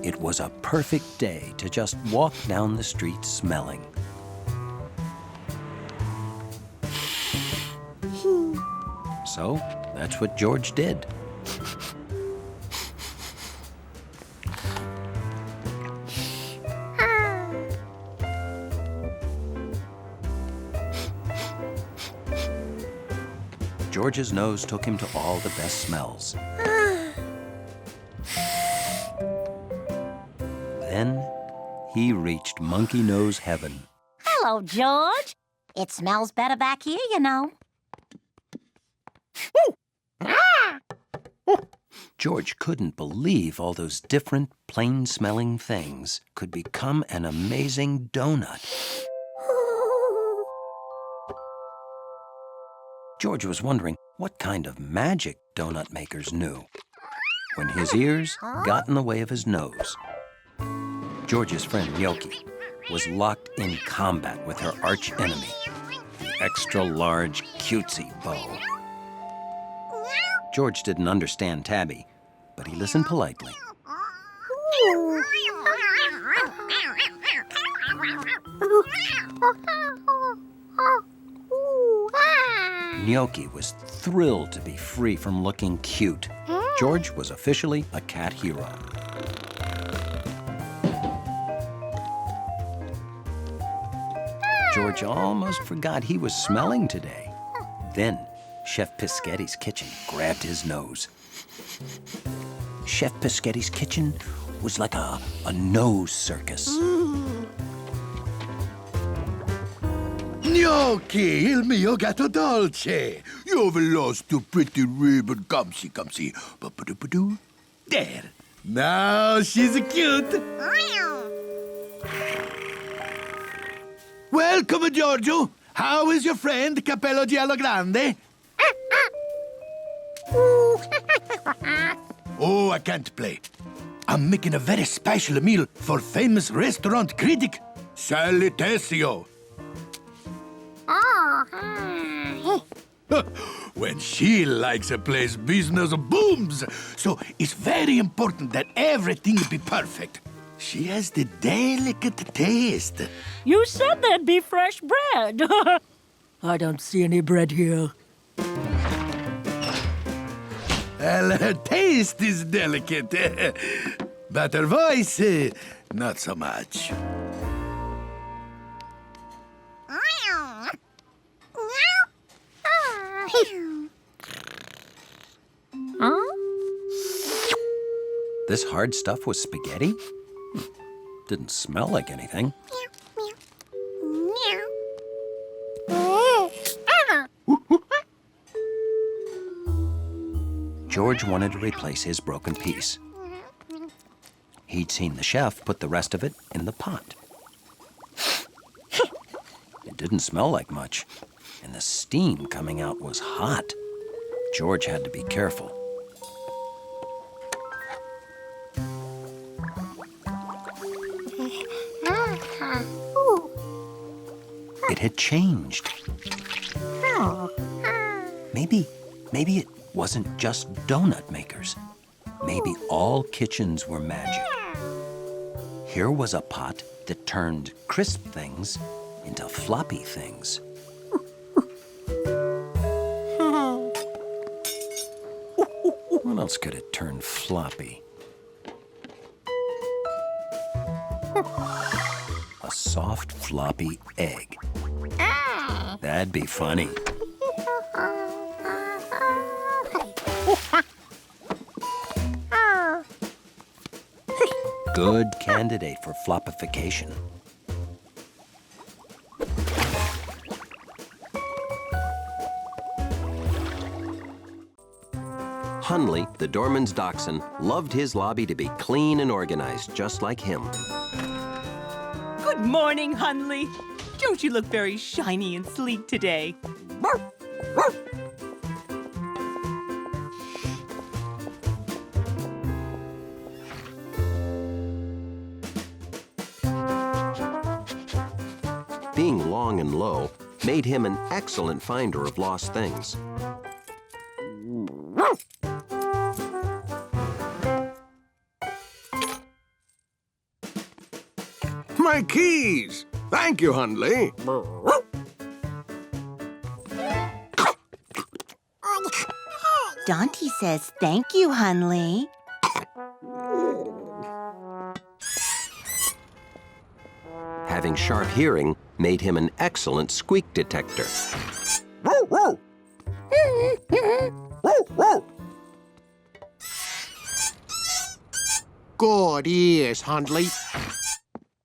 It was a perfect day to just walk down the street smelling. So that's what George did. George's nose took him to all the best smells. Then he reached Monkey Nose Heaven. Hello, George. It smells better back here, you know. George couldn't believe all those different, plain-smelling things could become an amazing donut. George was wondering what kind of magic donut makers knew when his ears got in the way of his nose. George's friend Gnocchi was locked in combat with her arch enemy, the extra-large cutesy beau. George didn't understand Tabby, but he listened politely. Gnocchi was thrilled to be free from looking cute. George was officially a cat hero. George almost forgot he was smelling today. Then, Chef Pisghetti's kitchen grabbed his nose. Chef Pisghetti's kitchen was like a nose circus. Gnocchi, il mio gatto dolce. You've lost your pretty ribbon. Come see, come see. Ba-ba-do-ba-doo. There. Now she's cute. Welcome, Giorgio. How is your friend Capello Giallo Grande? Oh, I can't play. I'm making a very special meal for famous restaurant critic Sally Tessio. When she likes a place, business booms. So it's very important that everything be perfect. She has the delicate taste. You said there'd be fresh bread. I don't see any bread here. Well, her taste is delicate, but her voice, not so much. This hard stuff was spaghetti? Didn't smell like anything. George wanted to replace his broken piece. He'd seen the chef put the rest of it in the pot. It didn't smell like much, and the steam coming out was hot. George had to be careful. It had changed. Maybe it wasn't just donut makers. Maybe all kitchens were magic. Here was a pot that turned crisp things into floppy things. What else could it turn floppy? A soft, floppy egg. That'd be funny. Good candidate for floppification. Hunley, the doorman's dachshund, loved his lobby to be clean and organized, just like him. Good morning, Hunley. Don't you look very shiny and sleek today? Being long and low made him an excellent finder of lost things. my keys. Thank you, Hundley. Dante says thank you, Hundley. Having sharp hearing made him an excellent squeak detector. Good ears, Hundley.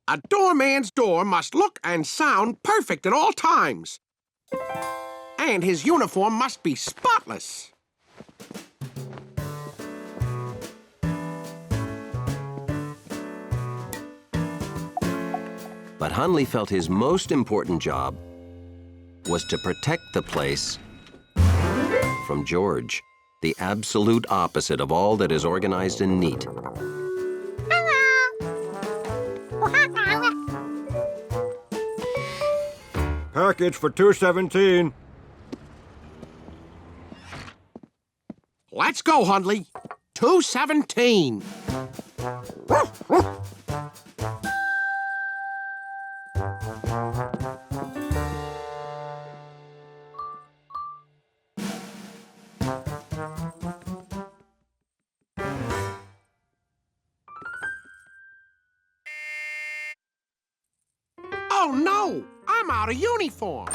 A doorman's door must look and sound perfect at all times. And his uniform must be spotless. But Hundley felt his most important job was to protect the place from George, the absolute opposite of all that is organized and neat. Package for 217. Let's go, Hundley. 217. Oh, no! I'm out of uniform.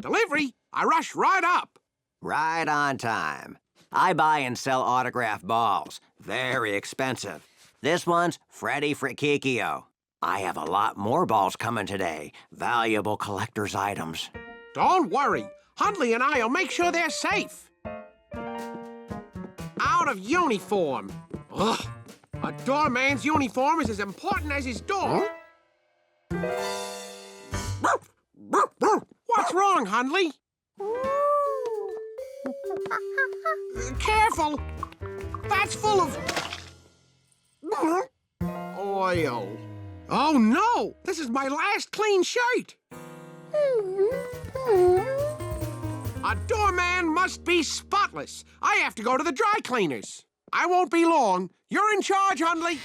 Delivery, I rush right up. Right on time. I buy and sell autographed balls. Very expensive. This one's Freddie Frikikio. I have a lot more balls coming today. Valuable collector's items. Don't worry. Hundley and I'll make sure they're safe. Out of uniform. Ugh. A doorman's uniform is as important as his door. What's wrong, Hundley? Careful! That's full of... oil. Oh, no! This is my last clean shirt! A doorman must be spotless. I have to go to the dry cleaners. I won't be long. You're in charge, Hundley.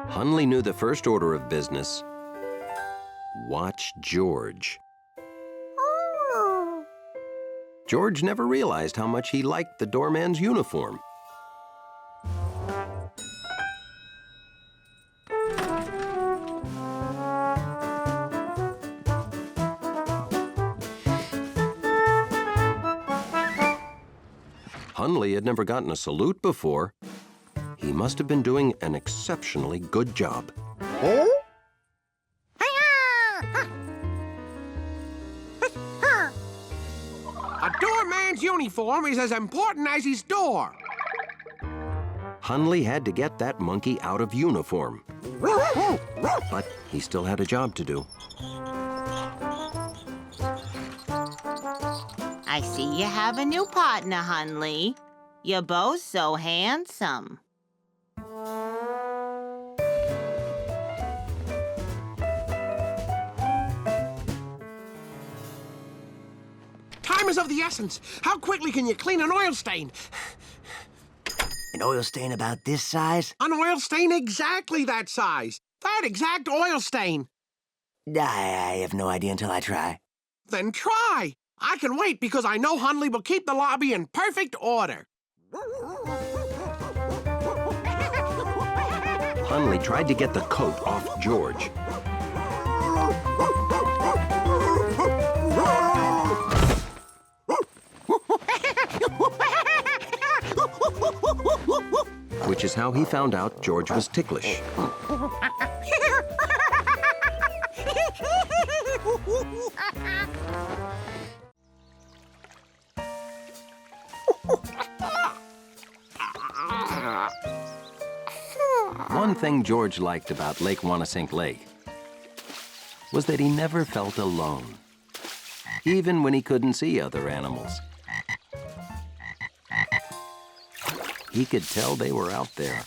Hundley knew the first order of business. Watch George. George never realized how much he liked the doorman's uniform. Hundley had never gotten a salute before. He must have been doing an exceptionally good job. A doorman's uniform is as important as his door. Hundley had to get that monkey out of uniform. But he still had a job to do. I see you have a new partner, Hundley. You're both so handsome. Time is of the essence. How quickly can you clean an oil stain? An oil stain about this size? An oil stain exactly that size. That exact oil stain. I have no idea until I try. Then try. I can wait because I know Hundley will keep the lobby in perfect order. Hundley tried to get the coat off George. Which is how he found out George was ticklish. One thing George liked about Lake Wanasink Lake was that he never felt alone, even when he couldn't see other animals. He could tell they were out there.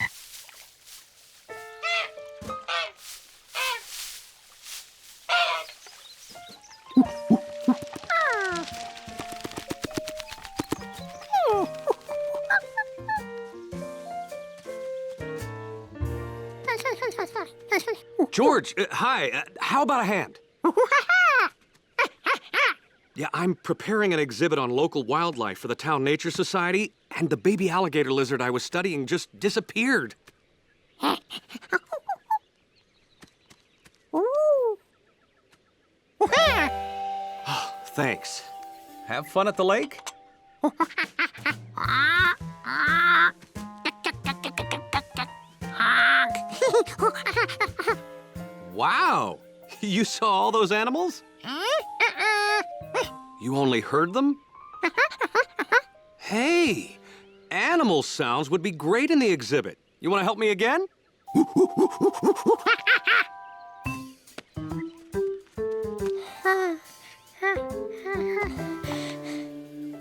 George, hi. How about a hand? Yeah, I'm preparing an exhibit on local wildlife for the Town Nature Society, and the baby alligator lizard I was studying just disappeared. Oh, thanks. Have fun at the lake? Wow! You saw all those animals? You only heard them? Hey, animal sounds would be great in the exhibit. You want to help me again?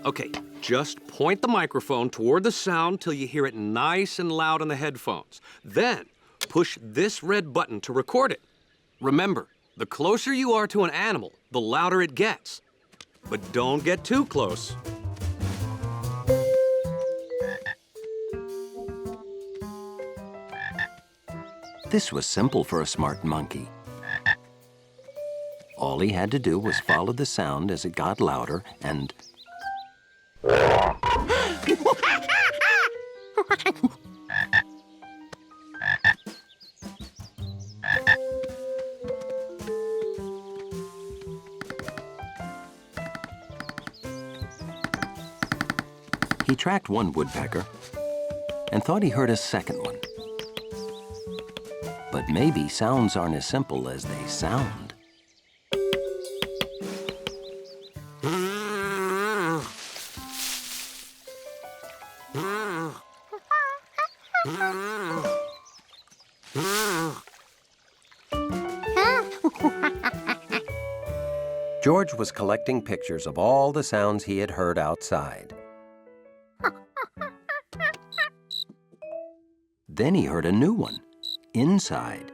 Okay, just point the microphone toward the sound till you hear it nice and loud in the headphones. Then, push this red button to record it. Remember, the closer you are to an animal, the louder it gets. But don't get too close. This was simple for a smart monkey. All he had to do was follow the sound as it got louder and... He tracked one woodpecker and thought he heard a second one. But maybe sounds aren't as simple as they sound. George was collecting pictures of all the sounds he had heard outside. Then he heard a new one, inside.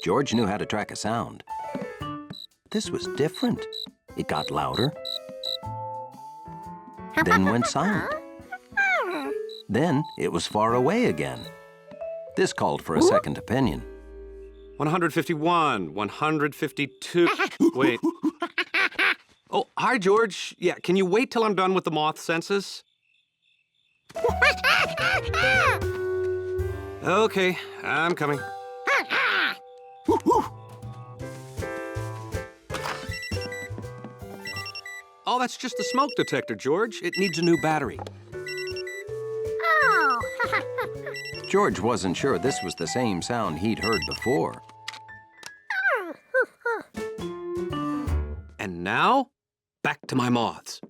George knew how to track a sound. This was different. It got louder, then went silent. Then it was far away again. This called for a second opinion. 151, 152. Wait. Oh, hi, George. Yeah, can you wait till I'm done with the moth census? Okay, I'm coming. Oh, that's just the smoke detector, George. It needs a new battery. George wasn't sure this was the same sound he'd heard before. And now, back to my moths.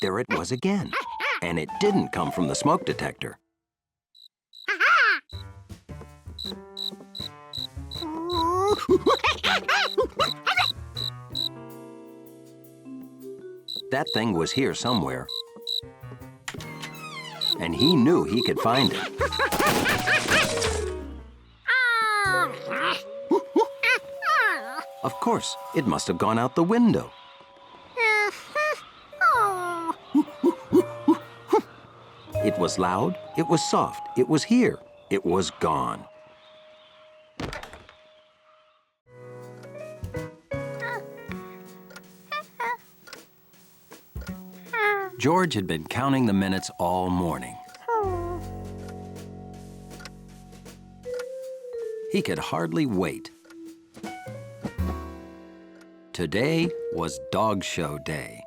There it was again, and it didn't come from the smoke detector. That thing was here somewhere, and he knew he could find it. Of course, it must have gone out the window. It was loud, it was soft, it was here, it was gone. George had been counting the minutes all morning. He could hardly wait. Today was dog show day.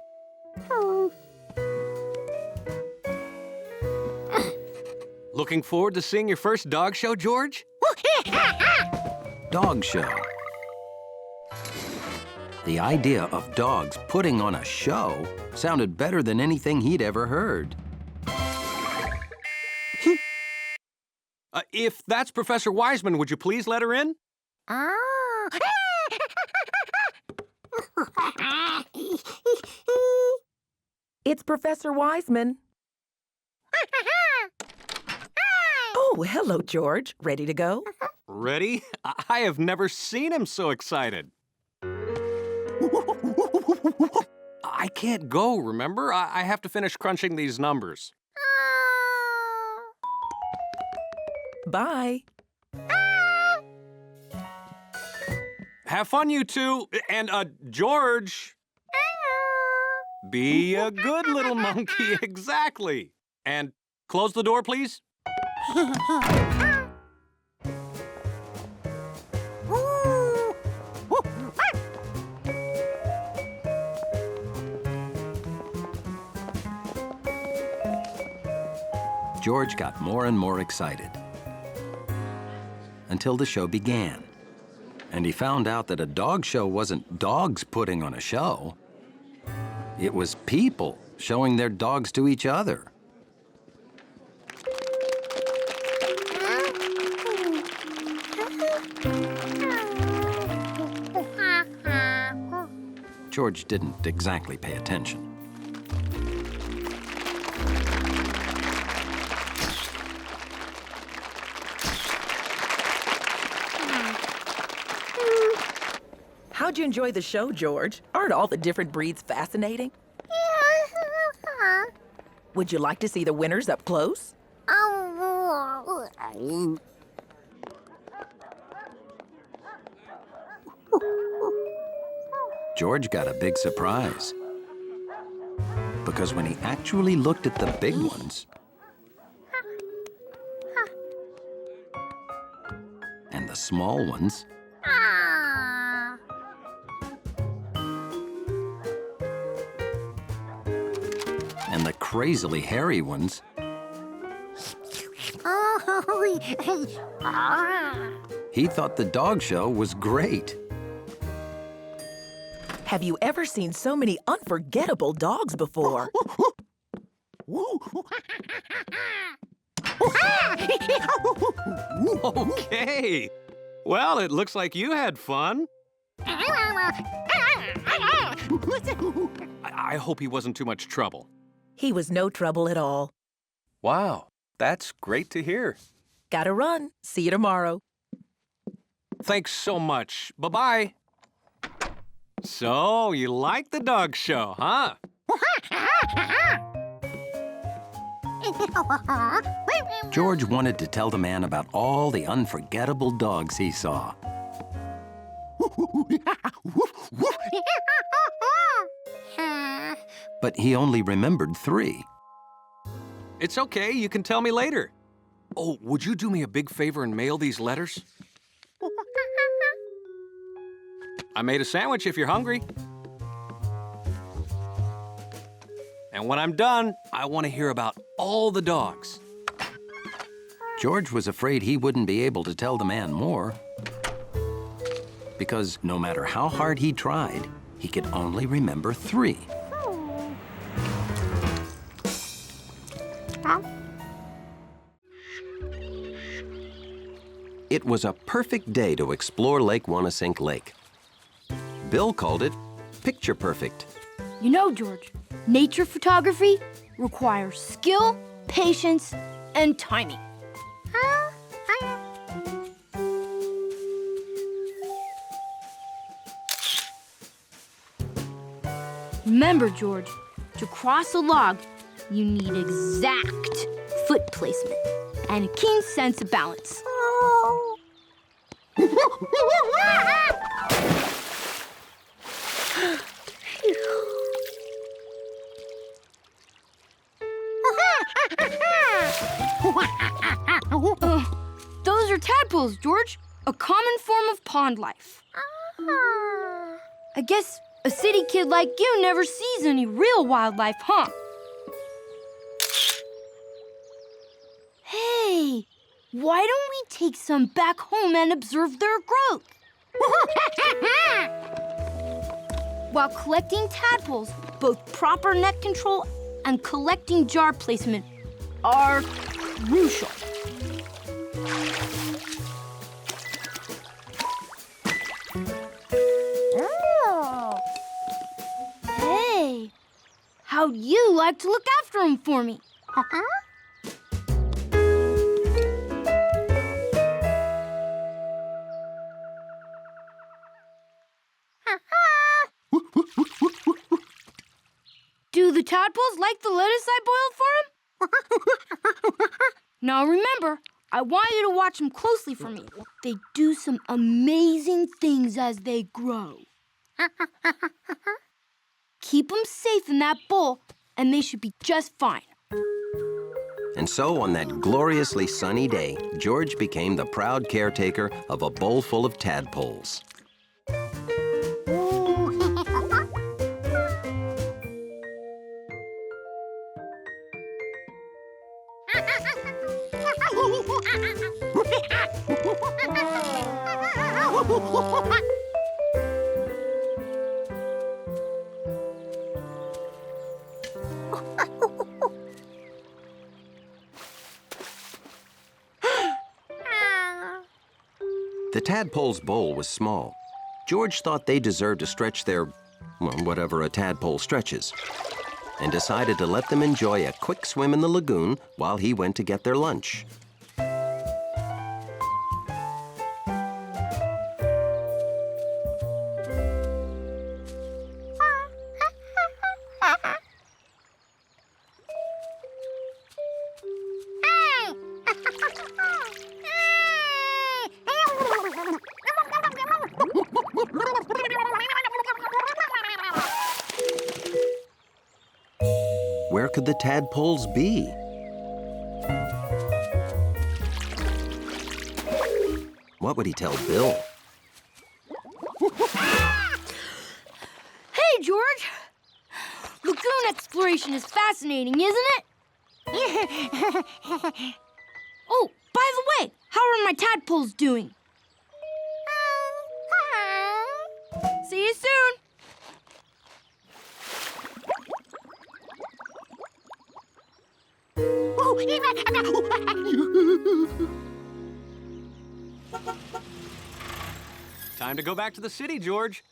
Looking forward to seeing your first dog show, George? Dog show. The idea of dogs putting on a show sounded better than anything he'd ever heard. If that's Professor Wiseman, would you please let her in? It's Professor Wiseman. Oh, hello, George. Ready to go? Ready? I have never seen him so excited. I can't go, remember? I have to finish crunching these numbers. Bye. Have fun, you two. And, George. Be a good little monkey, exactly. And close the door, please. George got more and more excited until the show began. And he found out that a dog show wasn't dogs putting on a show. It was people showing their dogs to each other. George didn't exactly pay attention. How'd you enjoy the show, George? Aren't all the different breeds fascinating? Would you like to see the winners up close? George got a big surprise. Because when he actually looked at the big ones and the small ones, and the crazily hairy ones, he thought the dog show was great. Have you ever seen so many unforgettable dogs before? Okay. Well, it looks like you had fun. I hope he wasn't too much trouble. He was no trouble at all. Wow, that's great to hear. Gotta run. See you tomorrow. Thanks so much. Bye-bye. So, you like the dog show, huh? George wanted to tell the man about all the unforgettable dogs he saw. But he only remembered 3. It's okay, you can tell me later. Oh, would you do me a big favor and mail these letters? I made a sandwich if you're hungry. And when I'm done, I want to hear about all the dogs. George was afraid he wouldn't be able to tell the man more, because no matter how hard he tried, he could only remember 3. It was a perfect day to explore Lake Wanasink Lake. Bill called it picture perfect. You know, George, nature photography requires skill, patience, and timing. Remember, George, to cross a log, you need exact foot placement and a keen sense of balance. Those are tadpoles, George. A common form of pond life. I guess a city kid like you never sees any real wildlife, huh? Hey, why don't we take some back home and observe their growth? While collecting tadpoles, both proper net control and collecting jar placement are crucial. Hey, how'd you like to look after them for me? Do the tadpoles like the lettuce I boiled for them? Now remember, I want you to watch them closely for me. They do some amazing things as they grow. Keep them safe in that bowl, and they should be just fine. And so, on that gloriously sunny day, George became the proud caretaker of a bowl full of tadpoles. The tadpole's bowl was small. George thought they deserved to stretch their, well, whatever a tadpole stretches, and decided to let them enjoy a quick swim in the lagoon while he went to get their lunch. Where could the tadpoles be? What would he tell Bill? Hey, George! Lagoon exploration is fascinating, isn't it? Oh, by the way, how are my tadpoles doing? See you soon! Time to go back to the city, George.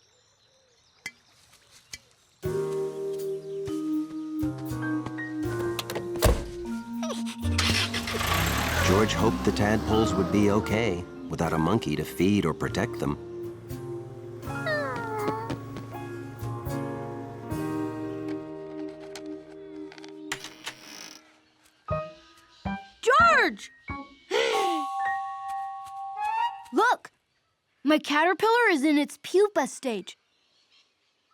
George hoped the tadpoles would be okay without a monkey to feed or protect them. George! Look! My caterpillar is in its pupa stage.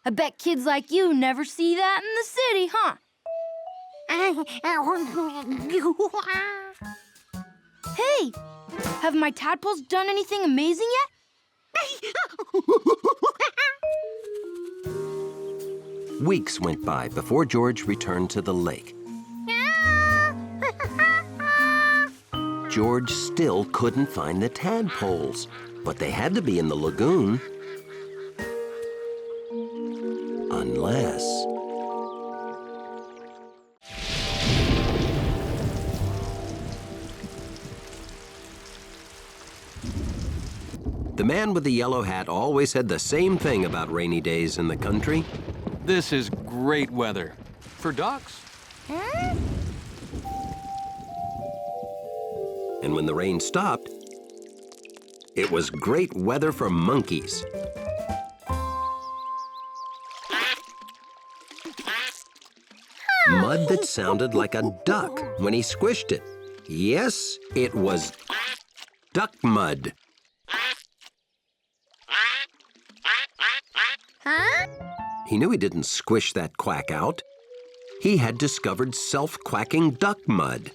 I bet kids like you never see that in the city, huh? Hey! Have my tadpoles done anything amazing yet? Weeks went by before George returned to the lake. George still couldn't find the tadpoles, but they had to be in the lagoon. Unless... The man with the yellow hat always said the same thing about rainy days in the country. This is great weather. For ducks. And when the rain stopped, it was great weather for monkeys. Mud that sounded like a duck when he squished it. Yes, it was duck mud. He knew he didn't squish that quack out. He had discovered self-quacking duck mud.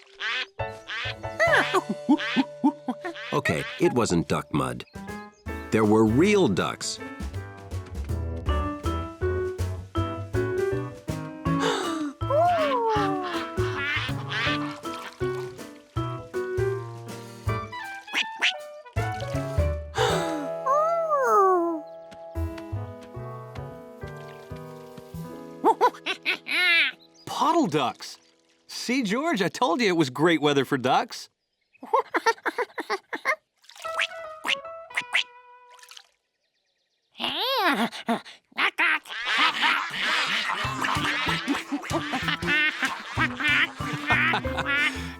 Okay, it wasn't duck mud. There were real ducks. Puddle ducks. See, George, I told you it was great weather for ducks.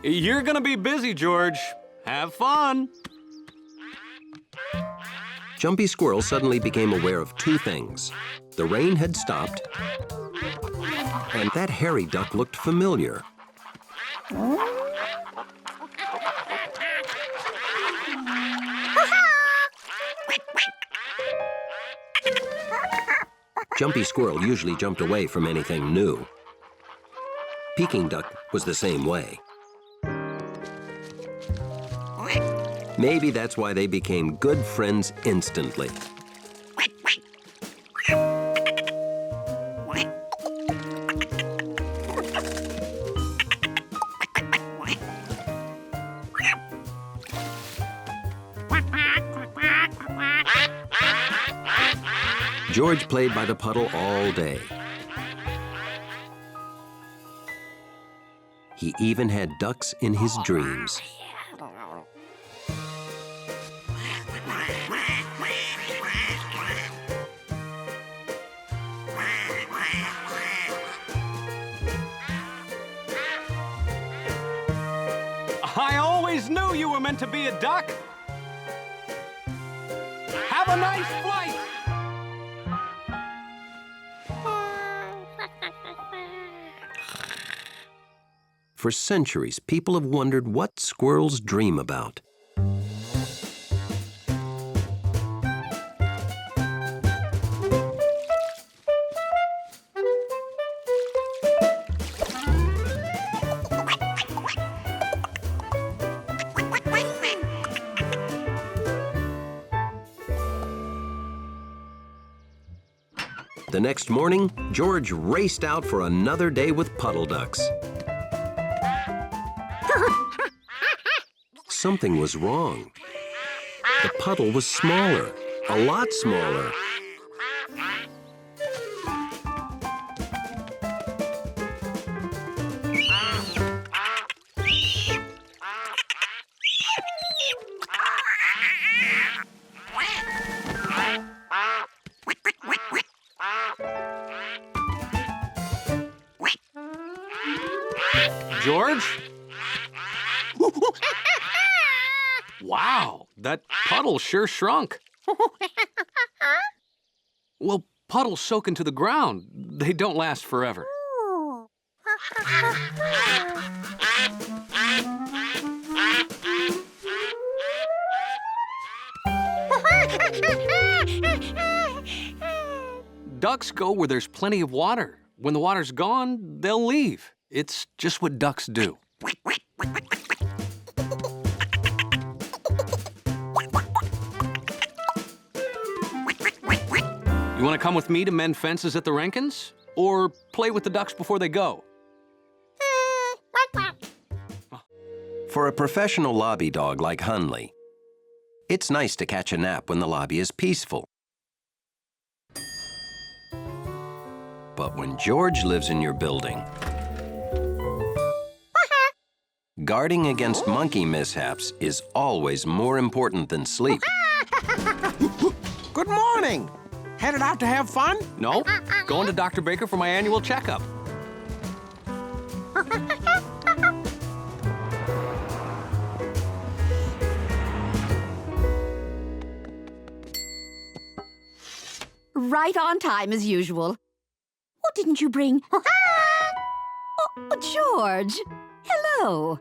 You're gonna be busy, George. Have fun. Jumpy Squirrel suddenly became aware of two things. The rain had stopped, And that hairy duck looked familiar. Jumpy Squirrel usually jumped away from anything new. Peking Duck was the same way. Maybe that's why they became good friends instantly. George played by the puddle all day. He even had ducks in his dreams. I always knew you were meant to be a duck. Have a nice flight. For centuries, people have wondered what squirrels dream about. The next morning, George raced out for another day with puddle ducks. Something was wrong. The puddle was smaller, a lot smaller. George? Wow, that puddle sure shrunk. Well, puddles soak into the ground. They don't last forever. Ducks go where there's plenty of water. When the water's gone, they'll leave. It's just what ducks do. You want to come with me to mend fences at the Rankins? Or play with the ducks before they go? For a professional lobby dog like Hunley, it's nice to catch a nap when the lobby is peaceful. But when George lives in your building, guarding against monkey mishaps is always more important than sleep. Good morning. Headed out to have fun? No, going to Dr. Baker for my annual checkup. Right on time as usual. What didn't you bring? Oh, George. Hello.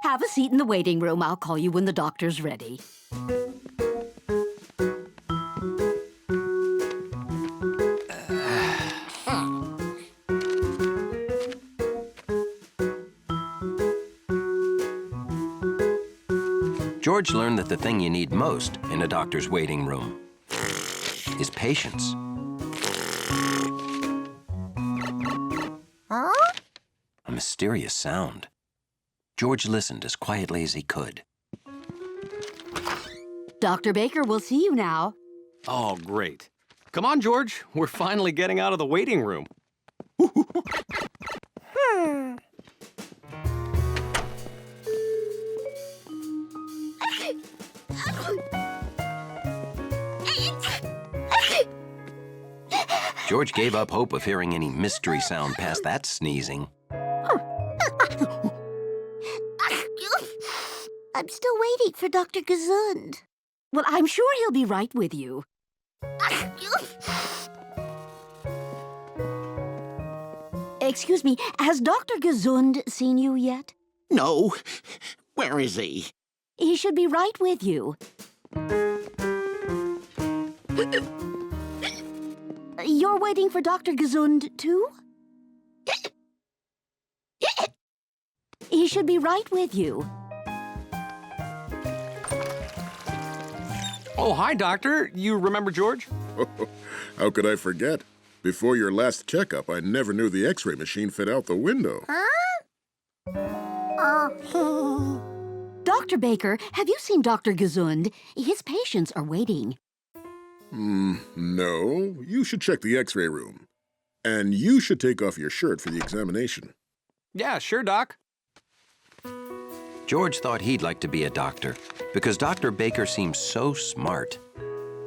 Have a seat in the waiting room. I'll call you when the doctor's ready. George learned that the thing you need most in a doctor's waiting room is patience. Huh? A mysterious sound. George listened as quietly as he could. Dr. Baker will see you now. Oh, great. Come on, George. We're finally getting out of the waiting room. George gave up hope of hearing any mystery sound past that sneezing. I'm still waiting for Dr. Gesund. Well, I'm sure he'll be right with you. Excuse me, has Dr. Gesund seen you yet? No. Where is he? He should be right with you. You're waiting for Dr. Gesund, too? He should be right with you. Oh, hi, Doctor. You remember George? How could I forget? Before your last checkup, I never knew the X-ray machine fit out the window. Dr. Baker, have you seen Dr. Gesund? His patients are waiting. No. You should check the X-ray room. And you should take off your shirt for the examination. Yeah, sure, Doc. George thought he'd like to be a doctor because Dr. Baker seemed so smart.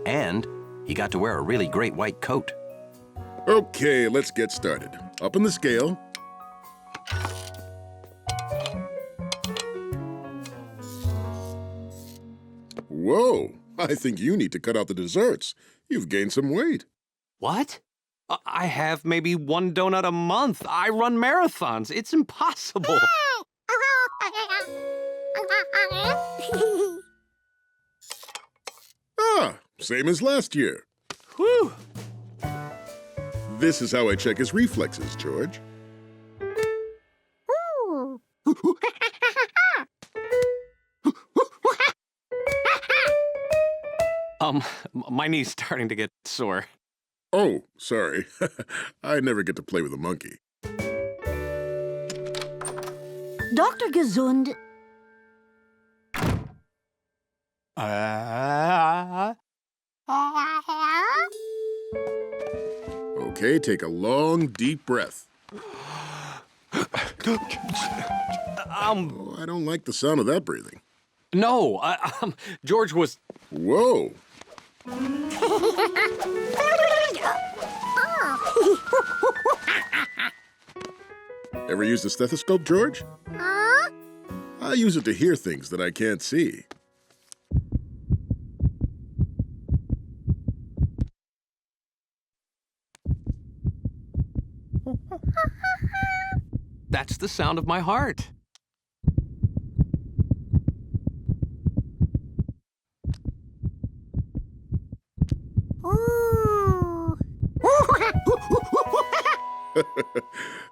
And he got to wear a really great white coat. Okay, let's get started. Up on the scale. Whoa, I think you need to cut out the desserts. You've gained some weight. What? I have maybe one donut a month. I run marathons. It's impossible. Same as last year. Whew. This is how I check his reflexes, George. My knee's starting to get sore. Oh, sorry. I never get to play with a monkey. Dr. Gesund... Okay, take a long, deep breath. I don't like the sound of that breathing. No, George was... Whoa. Ever used a stethoscope, George? I use it to hear things that I can't see. That's the sound of my heart.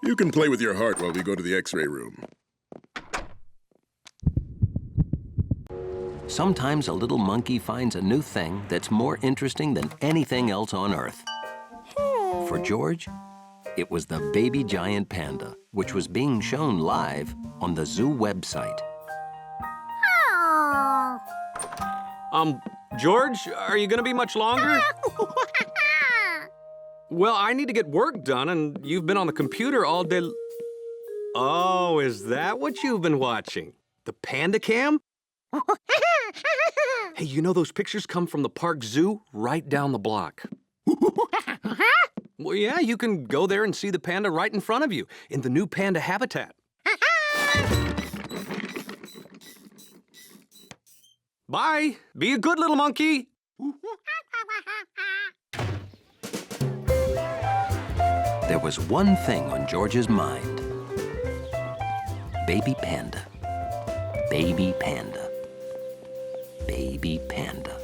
You can play with your heart while we go to the X-ray room. Sometimes a little monkey finds a new thing that's more interesting than anything else on Earth. For George, it was the baby giant panda, which was being shown live on the zoo website. George, are you gonna be much longer? Well, I need to get work done, and you've been on the computer all day. Oh, is that what you've been watching? The Panda Cam? Hey, you know those pictures come from the park zoo right down the block. Well, yeah, you can go there and see the panda right in front of you in the new panda habitat. Bye. Be a good little monkey. There was one thing on George's mind. Baby panda. Baby panda. Baby panda.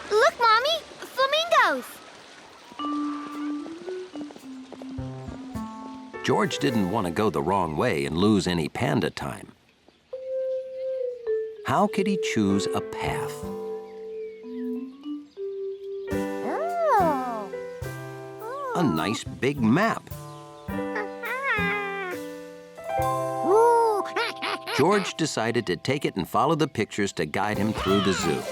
Look, Mommy! Flamingos! George didn't want to go the wrong way and lose any panda time. How could he choose a path? A nice big map. George decided to take it and follow the pictures to guide him through the zoo.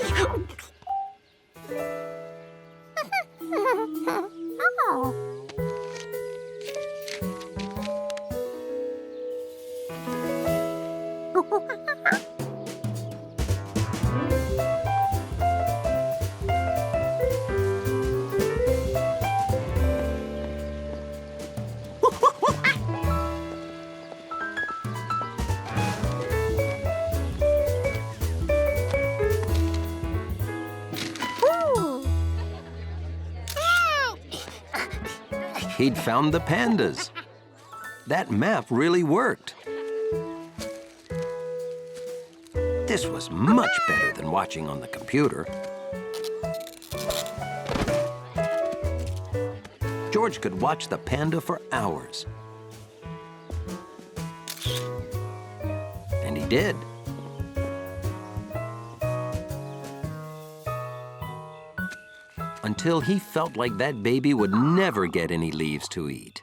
he'd found the pandas. That map really worked. This was much better than watching on the computer. George could watch the panda for hours. And he did. Until he felt like that baby would never get any leaves to eat.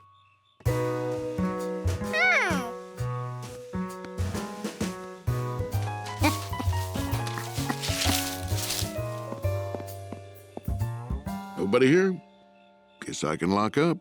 Nobody here? Guess I can lock up.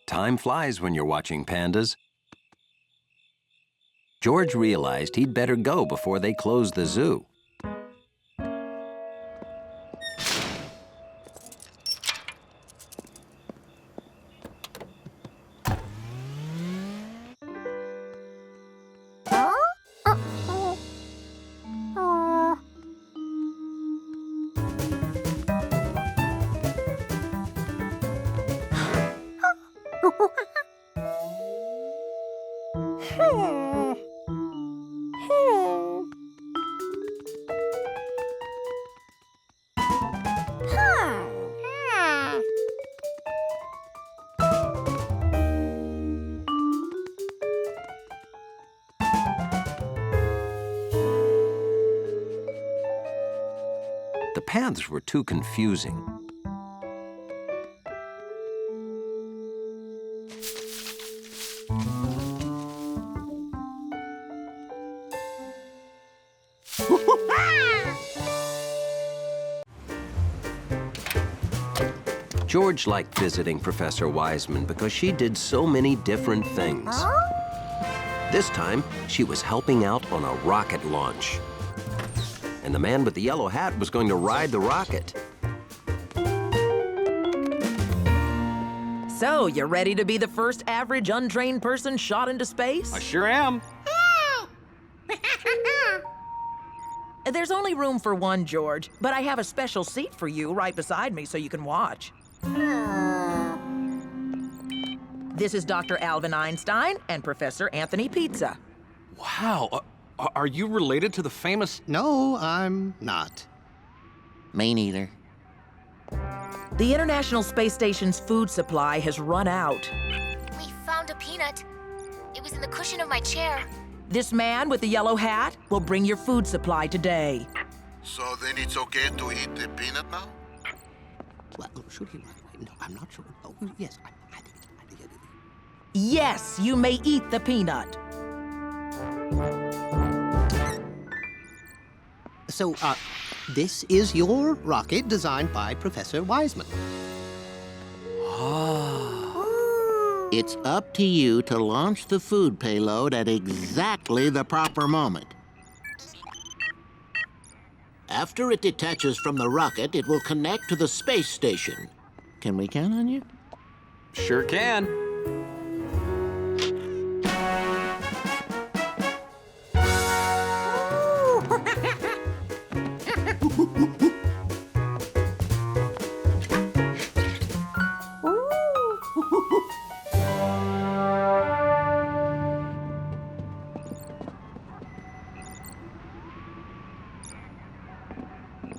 Time flies when you're watching pandas. George realized he'd better go before they close the zoo. The paths were too confusing. George liked visiting Professor Wiseman because she did so many different things. This time, she was helping out on a rocket launch. And the man with the yellow hat was going to ride the rocket. So, you ready to be the first average untrained person shot into space? I sure am. There's only room for one, George, but I have a special seat for you right beside me so you can watch. This is Dr. Alvin Einstein and Professor Anthony Pizza. Wow. Are you related to the famous... No, I'm not. Me neither. The International Space Station's food supply has run out. We found a peanut. It was in the cushion of my chair. This man with the yellow hat will bring your food supply today. So then it's okay to eat the peanut now? Well, should he? No, I'm not sure. Oh, yes, I think it. Yes, you may eat the peanut. So, this is your rocket designed by Professor Wiseman. It's up to you to launch the food payload at exactly the proper moment. After it detaches from the rocket, it will connect to the space station. Can we count on you? Sure can.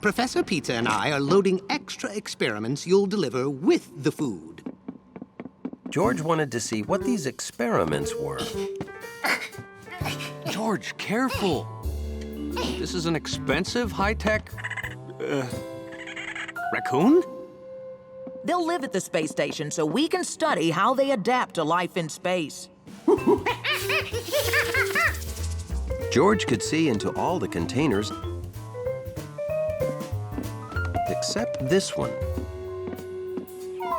Professor Pizza and I are loading extra experiments you'll deliver with the food. George wanted to see what these experiments were. George, careful. This is an expensive, high-tech... raccoon? They'll live at the space station so we can study how they adapt to life in space. George could see into all the containers except this one.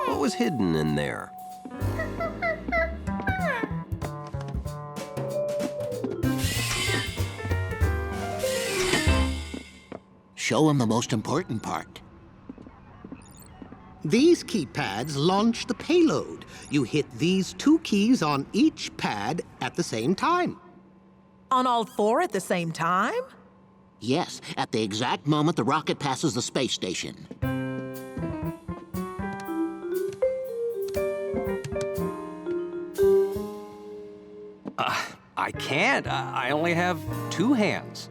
Oh, was hidden in there? Show him the most important part. These keypads launch the payload. You hit these 2 keys on each pad at the same time. On all 4 at the same time? Yes, at the exact moment the rocket passes the space station. I can't. I only have 2 hands.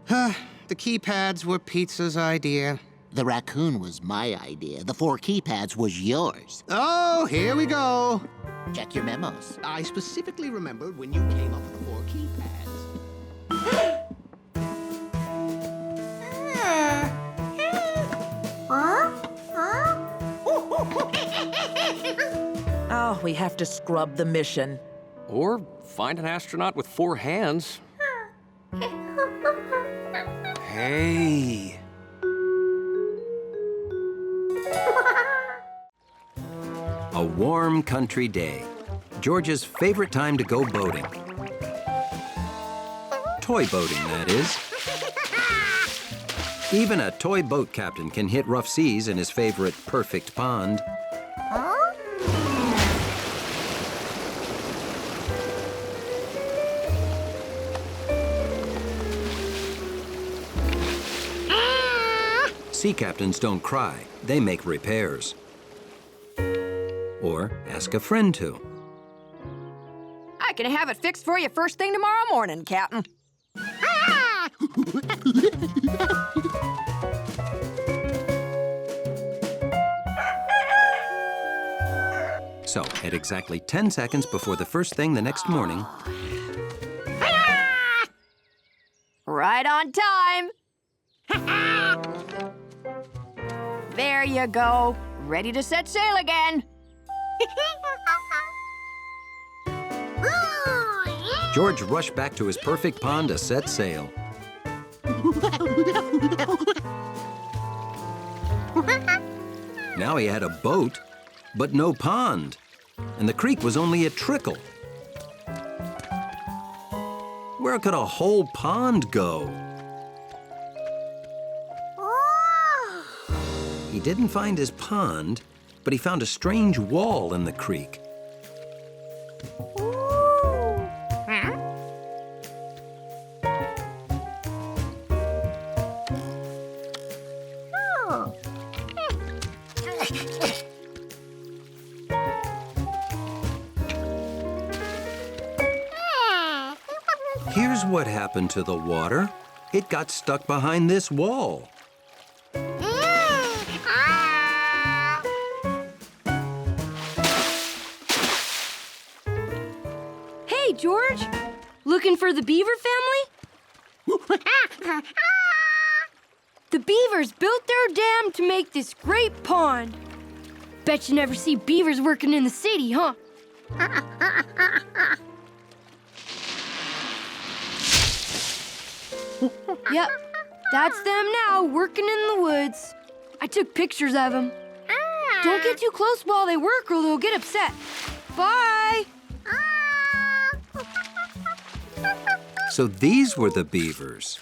The keypads were Pizza's idea. The raccoon was my idea. The 4 keypads was yours. Oh, here we go. Check your memos. I specifically remembered when you came up with the 4 keypads. Oh, we have to scrub the mission. Or find an astronaut with 4 hands. Hey. A warm country day. George's favorite time to go boating. Toy boating, that is. Even a toy boat captain can hit rough seas in his favorite perfect pond. Sea captains don't cry, they make repairs. Or ask a friend to. I can have it fixed for you first thing tomorrow morning, Captain. So, at exactly 10 seconds before the first thing the next morning, Right on time. There you go. Ready to set sail again. George rushed back to his perfect pond to set sail. Now he had a boat, but no pond, and the creek was only a trickle. Where could a whole pond go? He didn't find his pond, but he found a strange wall in the creek. Here's what happened to the water. It got stuck behind this wall. Hey, George! Looking for the beaver family? The beavers built their dam to make this great pond. Bet you never see beavers working in the city, huh? Yep, that's them now, working in the woods. I took pictures of them. Don't get too close while they work or they'll get upset. Bye! So these were the beavers.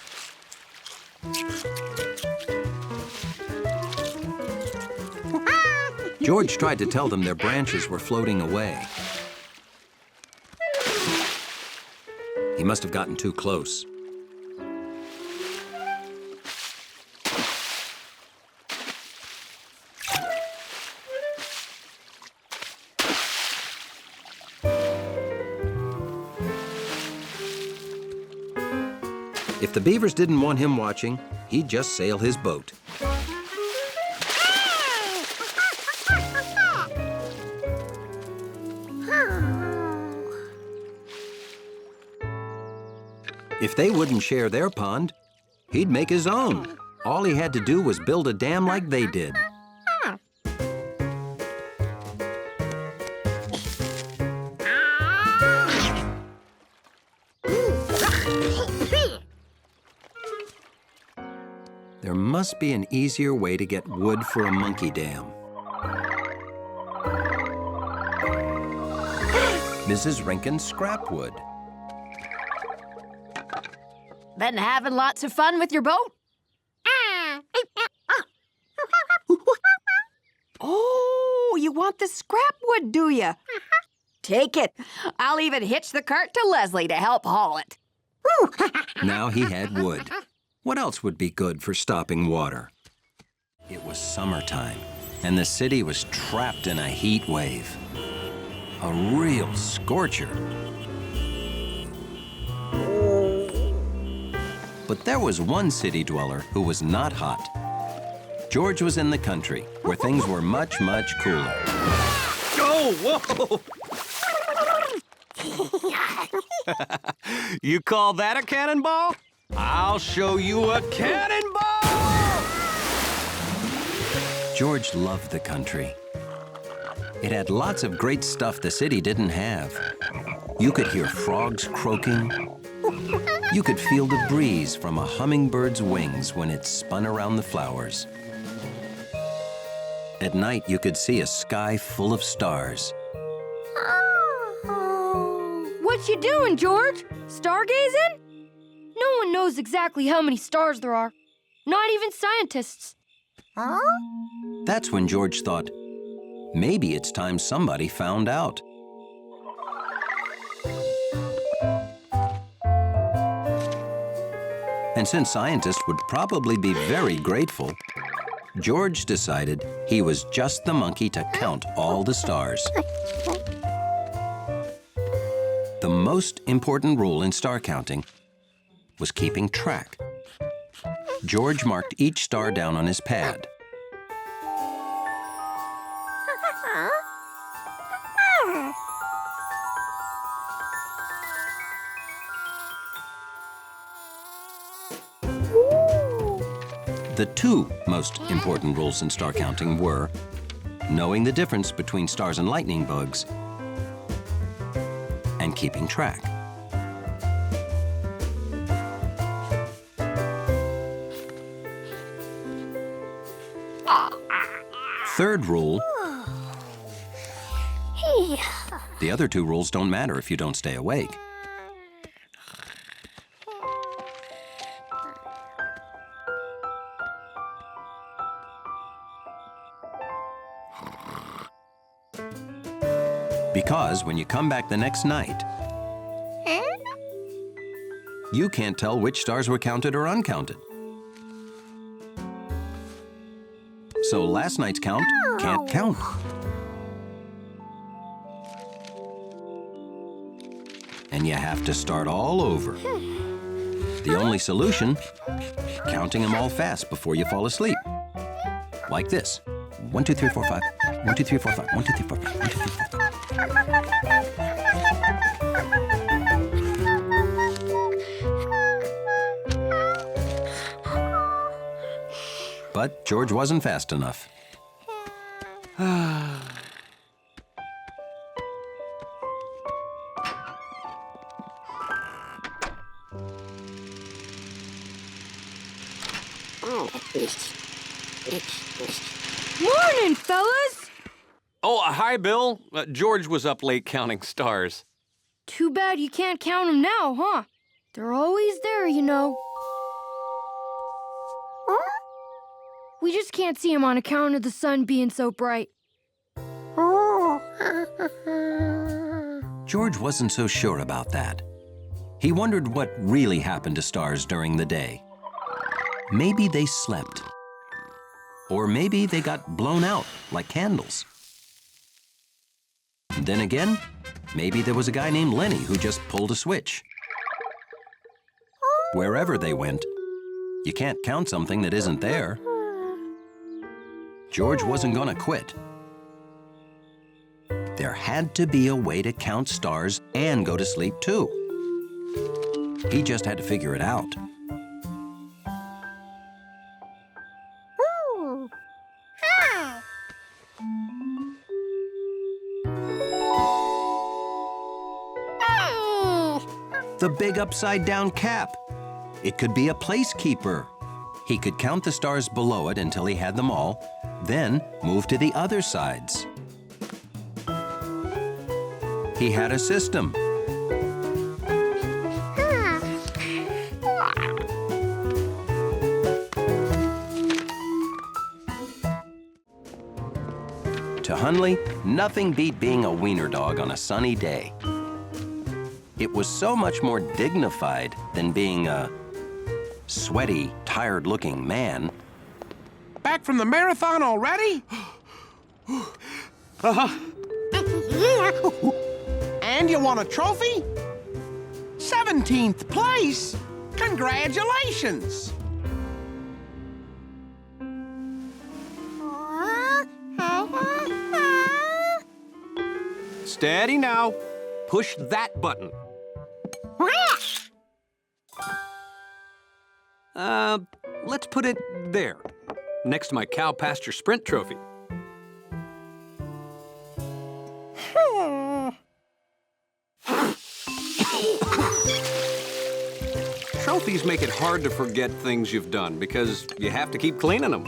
George tried to tell them their branches were floating away. He must have gotten too close. If the beavers didn't want him watching, he'd just sail his boat. If they wouldn't share their pond, he'd make his own. All he had to do was build a dam like they did. There must be an easier way to get wood for a monkey dam. Mrs. Rinkin's scrap wood. Been having lots of fun with your boat? Oh, you want the scrap wood, do you? Take it. I'll even hitch the cart to Leslie to help haul it. Now he had wood. What else would be good for stopping water? It was summertime, and the city was trapped in a heat wave. A real scorcher. But there was one city dweller who was not hot. George was in the country, where things were much, much cooler. Oh, whoa! You call that a cannonball? I'll show you a cannonball! George loved the country. It had lots of great stuff the city didn't have. You could hear frogs croaking. You could feel the breeze from a hummingbird's wings when it spun around the flowers. At night, you could see a sky full of stars. What you doing, George? Stargazing? No one knows exactly how many stars there are. Not even scientists. Huh? That's when George thought, maybe it's time somebody found out. And since scientists would probably be very grateful, George decided he was just the monkey to count all the stars. The most important rule in star counting was keeping track. George marked each star down on his pad. The two most important rules in star counting were knowing the difference between stars and lightning bugs and keeping track. Third rule, the other two rules don't matter if you don't stay awake. Because when you come back the next night, you can't tell which stars were counted or uncounted. So last night's count can't count. And you have to start all over. The only solution, counting them all fast before you fall asleep. Like this. 1, 2, 3, 4, 5. 1, 2, 3, 4, 5. 1, 2, 3, 4, 5. 1, 2, 3, 4, 5. But George wasn't fast enough. Morning, fellas! Oh, hi, Bill. George was up late counting stars. Too bad you can't count them now, huh? They're always there, you know. We just can't see them on account of the sun being so bright. George wasn't so sure about that. He wondered what really happened to stars during the day. Maybe they slept. Or maybe they got blown out like candles. Then again, maybe there was a guy named Lenny who just pulled a switch. Wherever they went, you can't count something that isn't there. George wasn't gonna quit. There had to be a way to count stars and go to sleep too. He just had to figure it out. The big upside-down cap. It could be a placekeeper. He could count the stars below it until he had them all, then move to the other sides. He had a system. To Hundley, nothing beat being a wiener dog on a sunny day. It was so much more dignified than being a sweaty, tired-looking man. Back from the marathon already? And you won a trophy? 17th place? Congratulations! Steady now. Push that button. Let's put it there, next to my cow pasture sprint trophy. Trophies make it hard to forget things you've done because you have to keep cleaning them.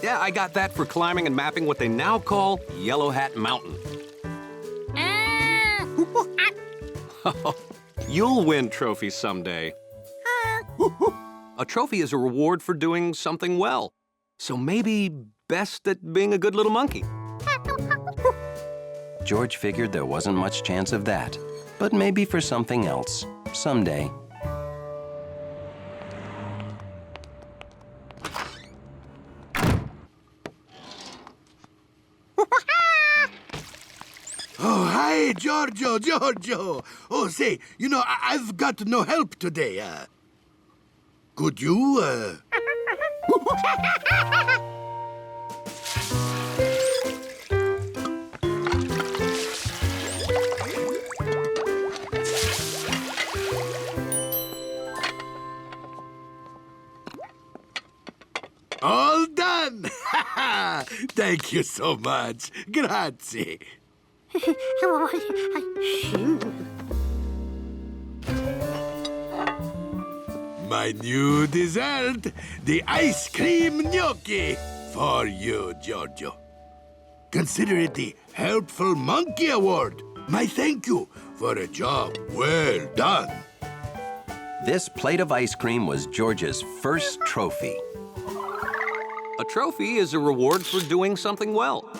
Yeah, I got that for climbing and mapping what they now call Yellow Hat Mountain. You'll win trophies someday. A trophy is a reward for doing something well. So maybe best at being a good little monkey. George figured there wasn't much chance of that, but maybe for something else, someday. Oh, hi, Giorgio. Oh, say, you know, I've got no help today. Could you, All done! Thank you so much. Grazie. My new dessert, the ice cream gnocchi, for you, Giorgio. Consider it the Helpful Monkey Award. My thank you for a job well done. This plate of ice cream was George's first trophy. A trophy is a reward for doing something well.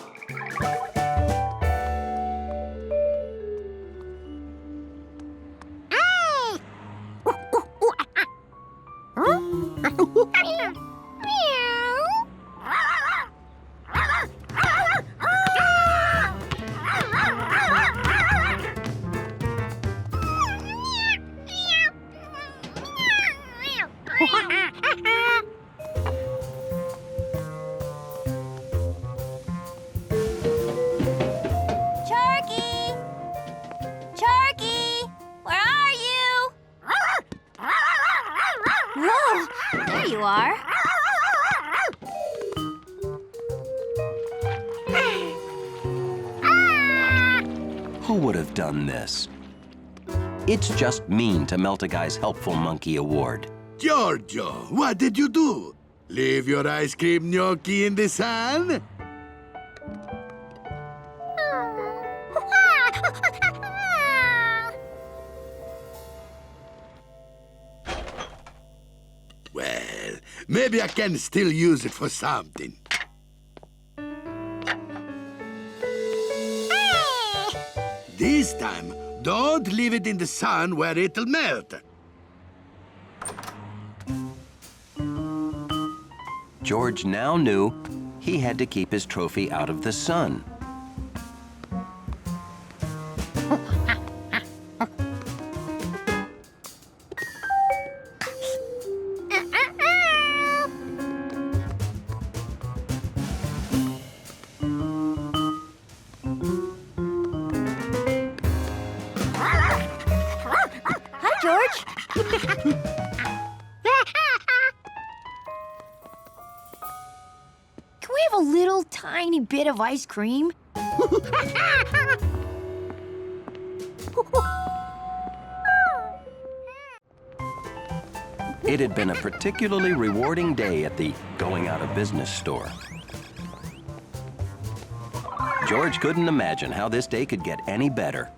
Who would have done this? It's just mean to melt a guy's Helpful Monkey Award. Giorgio, what did you do? Leave your ice cream gnocchi in the sun? Well, maybe I can still use it for something. This time, don't leave it in the sun where it'll melt. George now knew he had to keep his trophy out of the sun. Tiny bit of ice cream? It had been a particularly rewarding day at the going-out-of-business store. George couldn't imagine how this day could get any better.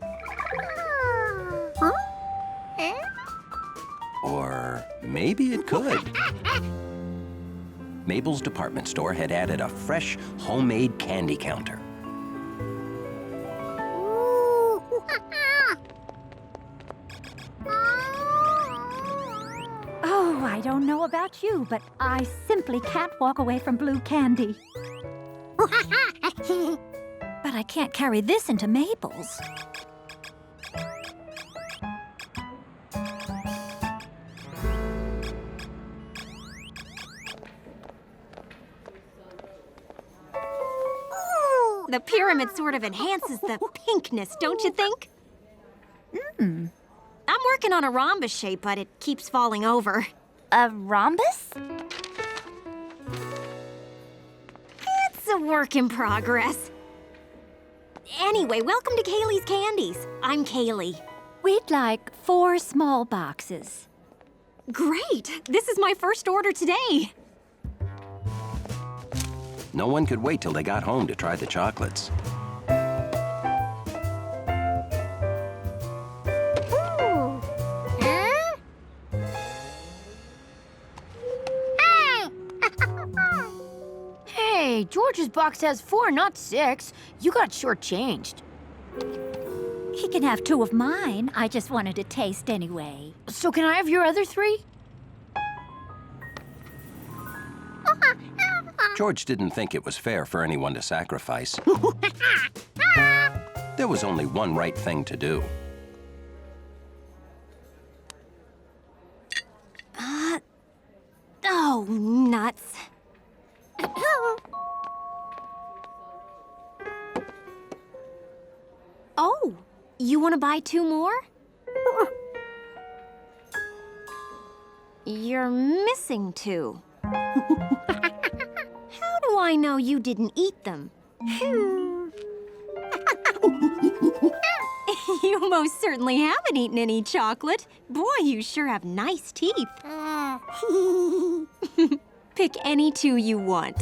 Or maybe it could. Mabel's department store had added a fresh, homemade candy counter. Oh, I don't know about you, but I simply can't walk away from blue candy. But I can't carry this into Mabel's. The pyramid sort of enhances the pinkness, don't you think? I'm working on a rhombus shape, but it keeps falling over. A rhombus? It's a work in progress. Anyway, welcome to Kaylee's Candies. I'm Kaylee. We'd like 4 small boxes. Great! This is my first order today. No one could wait till they got home to try the chocolates. Hey, George's box has 4, not 6. You got shortchanged. He can have 2 of mine. I just wanted to taste anyway. So can I have your other 3? George didn't think it was fair for anyone to sacrifice. There was only one right thing to do. Oh, nuts. Oh, you want to buy 2 more? You're missing 2. How do I know you didn't eat them? You most certainly haven't eaten any chocolate. Boy, you sure have nice teeth. Pick any 2 you want.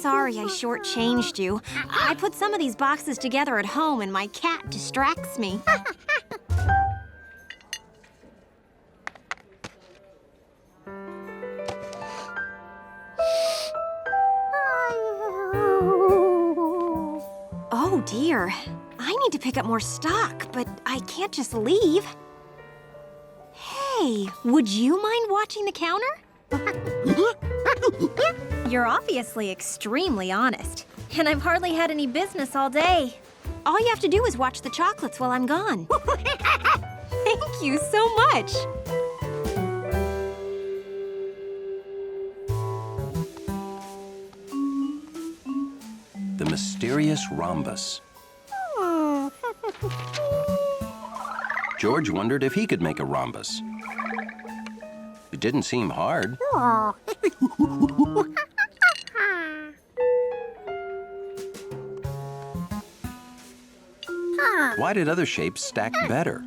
Sorry I shortchanged you. I put some of these boxes together at home and my cat distracts me. Oh dear. I need to pick up more stock, but I can't just leave. Hey, would you mind watching the counter? You're obviously extremely honest, and I've hardly had any business all day. All you have to do is watch the chocolates while I'm gone. Thank you so much. The mysterious rhombus. George wondered if he could make a rhombus. It didn't seem hard. Why did other shapes stack better?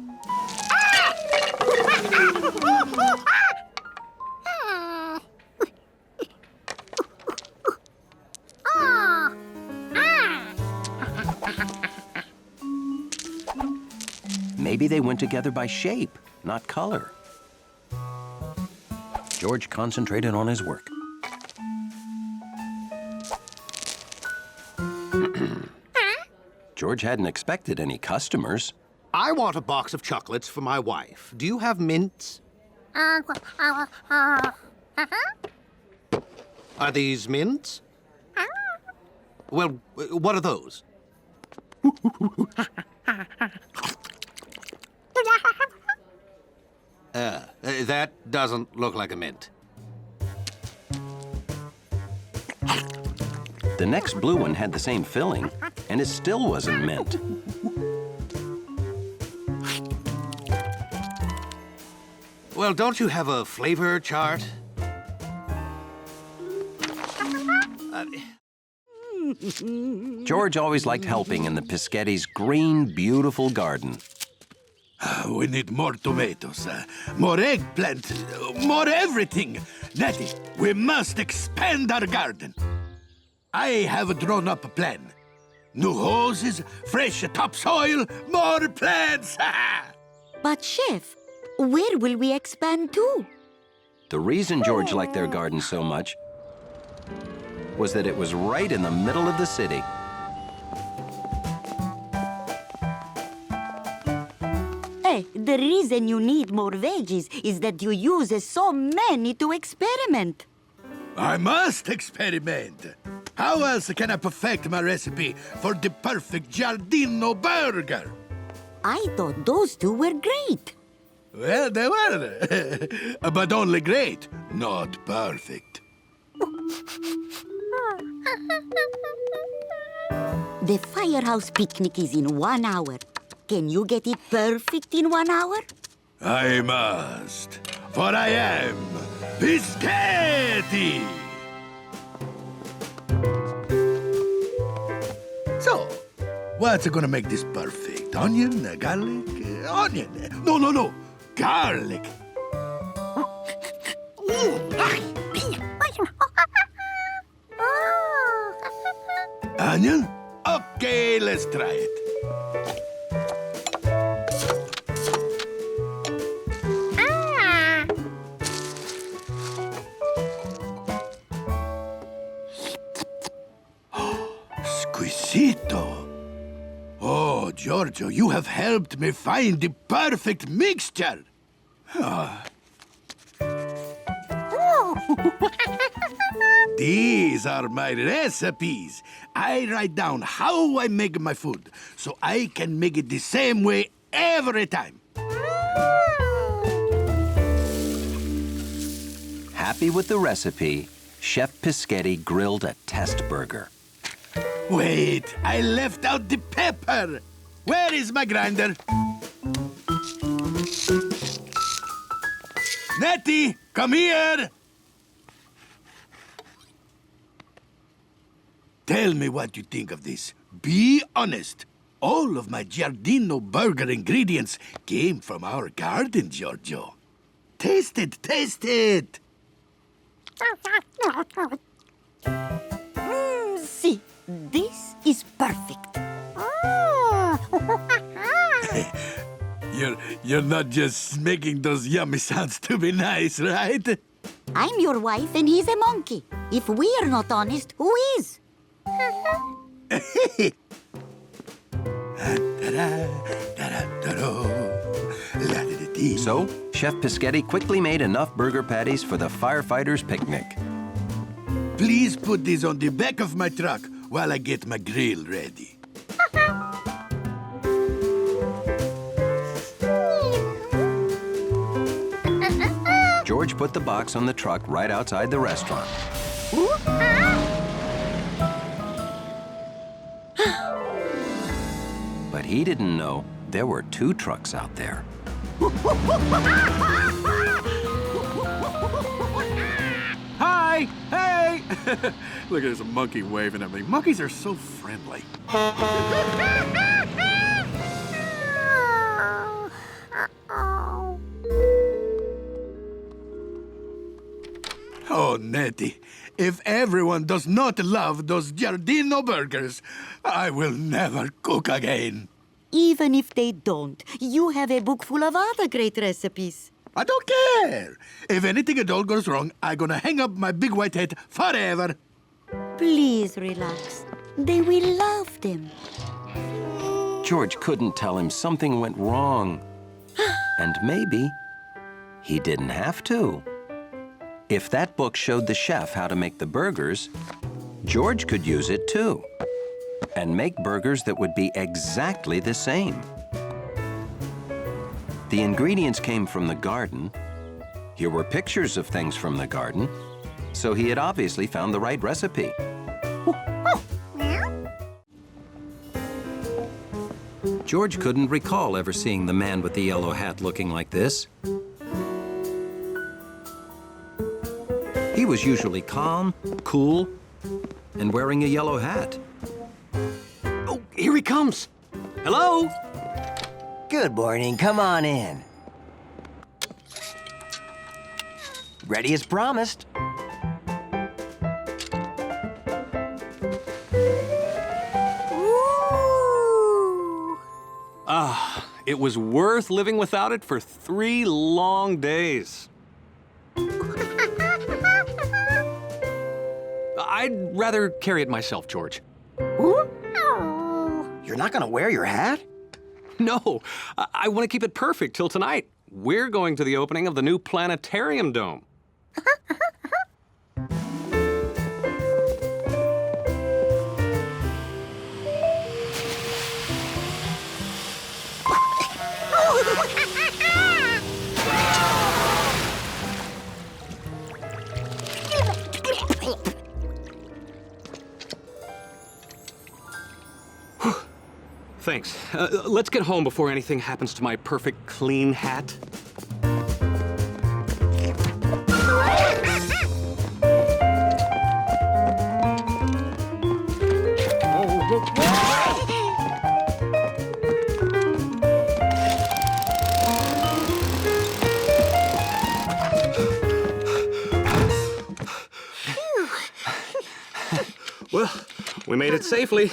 Maybe they went together by shape, not color. George concentrated on his work. George hadn't expected any customers. I want a box of chocolates for my wife. Do you have mints? Are these mints? Well, what are those? That doesn't look like a mint. The next blue one had the same filling, and it still wasn't mint. Well, don't you have a flavor chart? George always liked helping in the Pisghetti's green, beautiful garden. We need more tomatoes, more eggplant, more everything. Nettie, we must expand our garden. I have drawn up a plan. New hoses, fresh topsoil, more plants. But, Chef, where will we expand to? The reason George liked their garden so much was that it was right in the middle of the city. Hey, the reason you need more veggies is that you use so many to experiment. I must experiment. How else can I perfect my recipe for the perfect Giardino burger? I thought those two were great. Well, they were. But only great, not perfect. The firehouse picnic is in 1 hour. Can you get it perfect in 1 hour? I must, for I am Pisghetti! So, what's gonna make this perfect? Onion, garlic, onion. No, garlic. Onion? Okay, let's try it. Squisito. Oh, Giorgio, you have helped me find the perfect mixture. These are my recipes. I write down how I make my food, so I can make it the same way every time. Happy with the recipe, Chef Pisghetti grilled a test burger. Wait, I left out the pepper. Where is my grinder? Nettie, come here. Tell me what you think of this. Be honest. All of my Giardino burger ingredients came from our garden, Giorgio. Taste it, taste it. See, this is perfect. You're not just making those yummy sounds to be nice, right? I'm your wife and he's a monkey. If we are not honest, who is? So, Chef Pisghetti quickly made enough burger patties for the firefighters' picnic. Please put these on the back of my truck while I get my grill ready. George put the box on the truck right outside the restaurant. But he didn't know there were 2 trucks out there. Hi! Hey! Look, there's a monkey waving at me. Monkeys are so friendly. Oh, Nettie, if everyone does not love those Giardino burgers, I will never cook again. Even if they don't, you have a book full of other great recipes. I don't care. If anything at all goes wrong, I'm gonna hang up my big white hat forever. Please relax. They will love them. George couldn't tell him something went wrong. And maybe he didn't have to. If that book showed the chef how to make the burgers, George could use it too. And make burgers that would be exactly the same. The ingredients came from the garden. Here were pictures of things from the garden. So he had obviously found the right recipe. George couldn't recall ever seeing the man with the yellow hat looking like this. He was usually calm, cool, and wearing a yellow hat. Oh, here he comes. Hello? Good morning. Come on in. Ready as promised. It was worth living without it for 3 long days. I'd rather carry it myself, George. You're not gonna wear your hat? No, I want to keep it perfect till tonight. We're going to the opening of the new planetarium dome. Thanks. Let's get home before anything happens to my perfect clean hat. Well, we made it safely.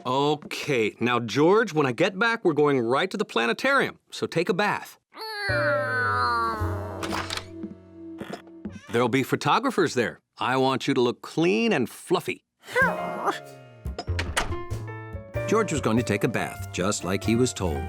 Okay, now, George, when I get back, we're going right to the planetarium, so take a bath. There'll be photographers there. I want you to look clean and fluffy. George was going to take a bath, just like he was told.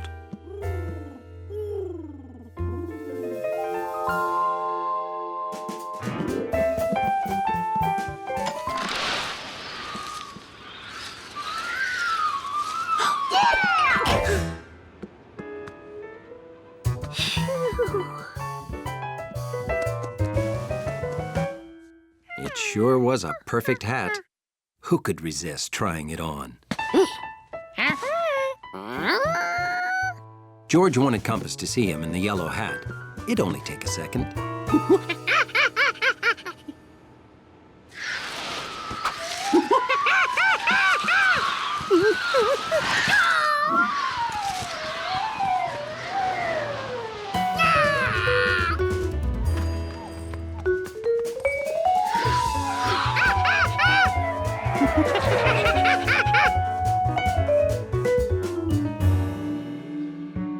It sure was a perfect hat. Who could resist trying it on? George wanted Compass to see him in the yellow hat. It'd only take a second.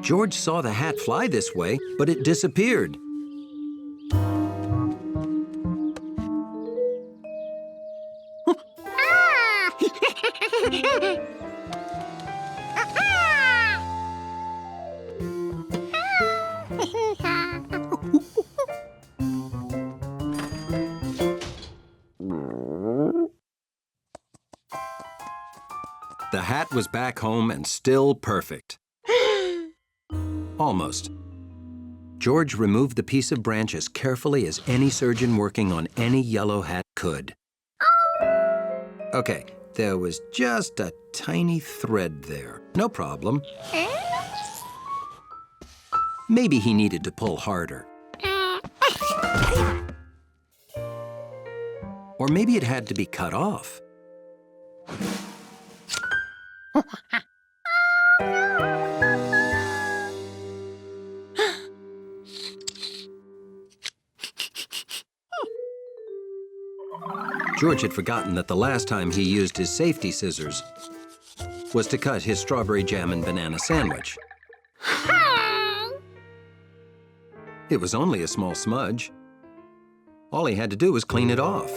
George saw the hat fly this way, but it disappeared. The hat was back home and still perfect. Almost. George removed the piece of branch as carefully as any surgeon working on any yellow hat could. Okay, there was just a tiny thread there. No problem. Maybe he needed to pull harder. Or maybe it had to be cut off. George had forgotten that the last time he used his safety scissors was to cut his strawberry jam and banana sandwich. It was only a small smudge. All he had to do was clean it off.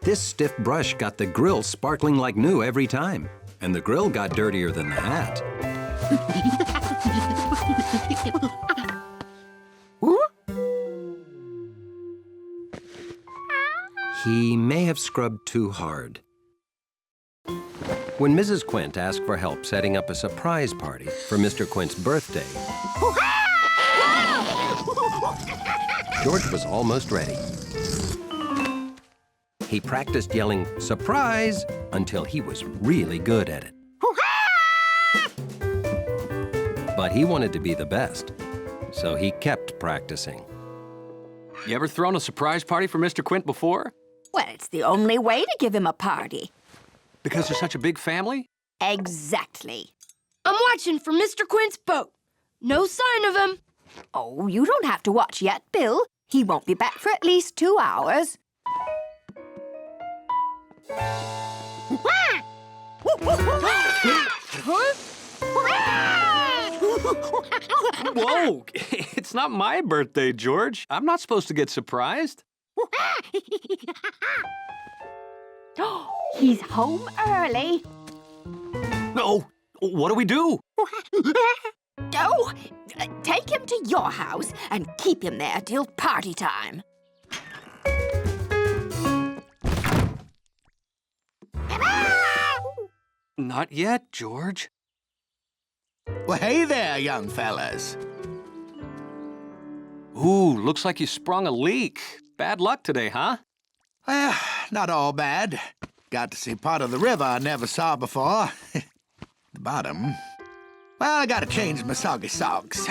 This stiff brush got the grill sparkling like new every time, and the grill got dirtier than the hat. He may have scrubbed too hard. When Mrs. Quint asked for help setting up a surprise party for Mr. Quint's birthday, George was almost ready. He practiced yelling, "Surprise!" until he was really good at it. But he wanted to be the best, so he kept practicing. You ever thrown a surprise party for Mr. Quint before? Well, it's the only way to give him a party. Because they're such a big family? Exactly. I'm watching for Mr. Quint's boat. No sign of him. Oh, you don't have to watch yet, Bill. He won't be back for at least 2 hours. Whoa! It's not my birthday, George. I'm not supposed to get surprised. He's home early. No! What do we do? Oh, take him to your house and keep him there till party time. Not yet, George. Well, hey there, young fellas. Ooh, looks like you sprung a leak. Bad luck today, huh? Well, not all bad. Got to see part of the river I never saw before. The bottom. Well, I gotta change my soggy socks.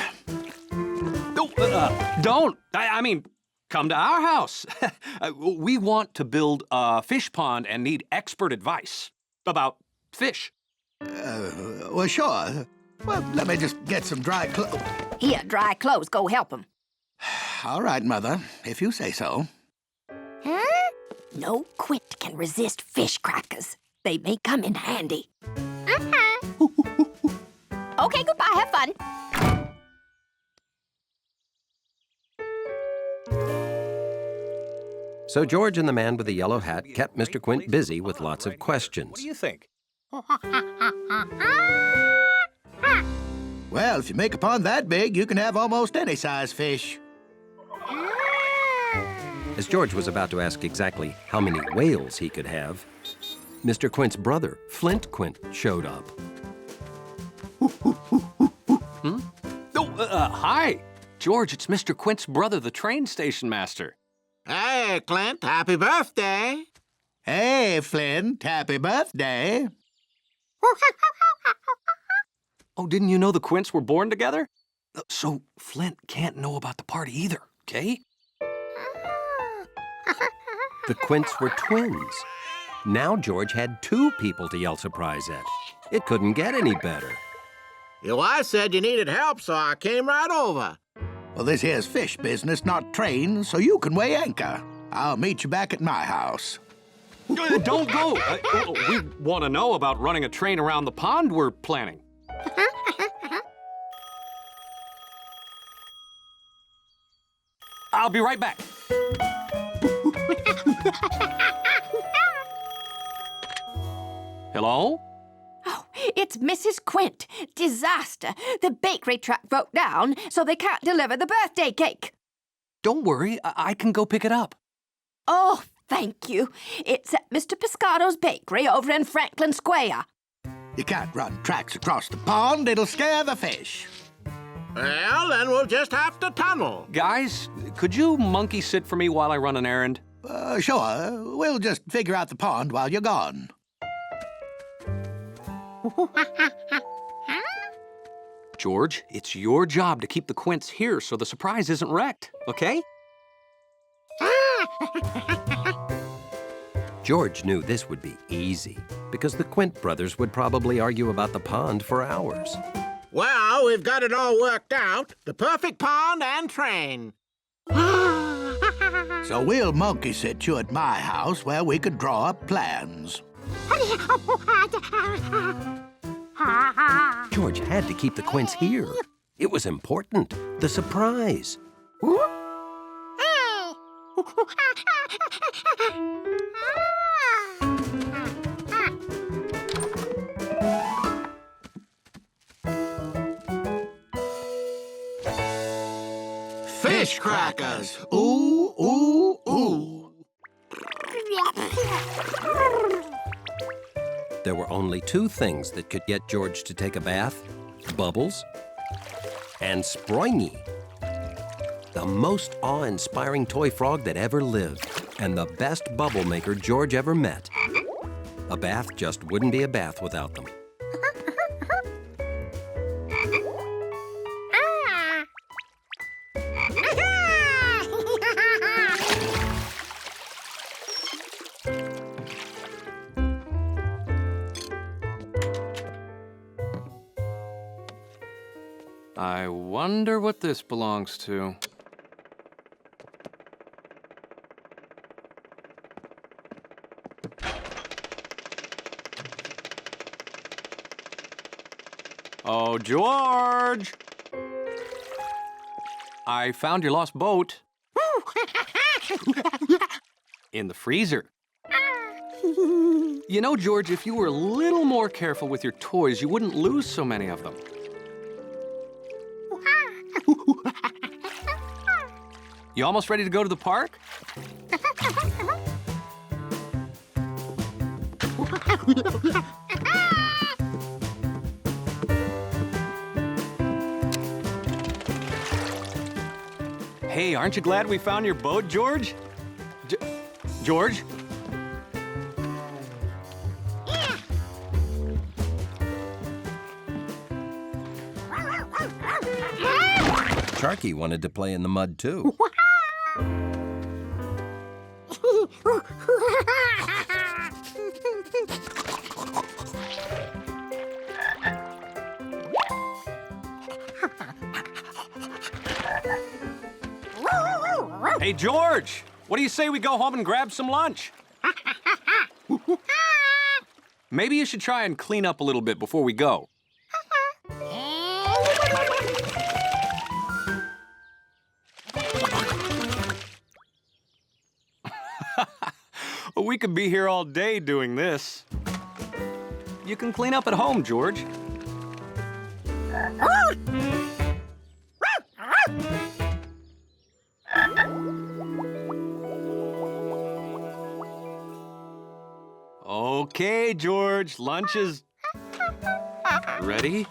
Don't! I mean, come to our house. We want to build a fish pond and need expert advice about fish. Well, sure. Well, let me just get some dry clothes. Here, dry clothes. Go help him. All right, Mother, if you say so. Huh? No Quint can resist fish crackers. They may come in handy. Okay, goodbye. Have fun. So George and the man with the yellow hat kept Mr. Quint busy with lots of questions. What do you think? Well, if you make a pond that big, you can have almost any size fish. As George was about to ask exactly how many whales he could have, Mr. Quint's brother, Flint Quint, showed up. Hi! George, it's Mr. Quint's brother, the train station master. Hey, Clint, happy birthday. Hey, Flint, happy birthday. Oh, didn't you know the Quints were born together? So Flint can't know about the party either, okay? The Quints were twins. Now George had 2 people to yell surprise at. It couldn't get any better. Your wife said you needed help, so I came right over. Well, this here's fish business, not train, so you can weigh anchor. I'll meet you back at my house. Don't go! We want to know about running a train around the pond we're planning. I'll be right back. Hello? Oh, it's Mrs. Quint. Disaster. The bakery truck broke down, so they can't deliver the birthday cake. Don't worry, I can go pick it up. Oh, thank you. It's at Mr. Piscato's bakery over in Franklin Square. You can't run tracks across the pond. It'll scare the fish. Well, then we'll just have to tunnel. Guys, could you monkey sit for me while I run an errand? Sure. We'll just figure out the pond while you're gone. George, it's your job to keep the Quints here so the surprise isn't wrecked, okay? George knew this would be easy because the Quint brothers would probably argue about the pond for hours. Well, we've got it all worked out. The perfect pond and train. So we'll monkey sit you at my house where we could draw up plans. George had to keep the Quints here. It was important. The surprise. Fish crackers. Ooh, ooh, ooh. There were only 2 things that could get George to take a bath: Bubbles and Sproingy, the most awe-inspiring toy frog that ever lived, and the best bubble maker George ever met. A bath just wouldn't be a bath without them. I wonder what this belongs to. Oh, George! I found your lost boat. In the freezer. You know, George, if you were a little more careful with your toys, you wouldn't lose so many of them. You almost ready to go to the park? Hey, aren't you glad we found your boat, George? George? Sharky wanted to play in the mud, too. Hey, George! What do you say we go home and grab some lunch? Maybe you should try and clean up a little bit before we go. We could be here all day doing this. You can clean up at home, George. Okay, George, lunch is ready.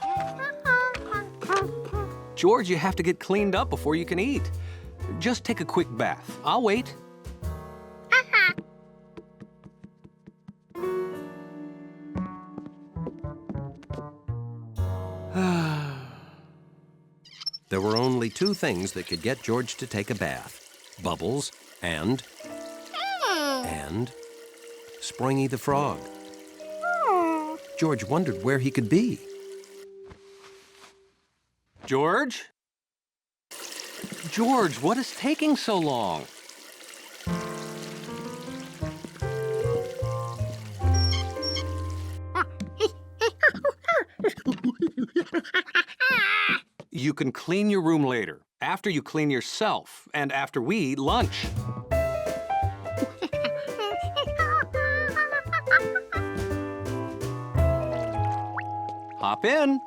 George, you have to get cleaned up before you can eat. Just take a quick bath. I'll wait. There were only two things that could get George to take a bath. Bubbles and Springy the Frog. George wondered where he could be. George? George, what is taking so long? You can clean your room later, after you clean yourself, and after we eat lunch. Hop in.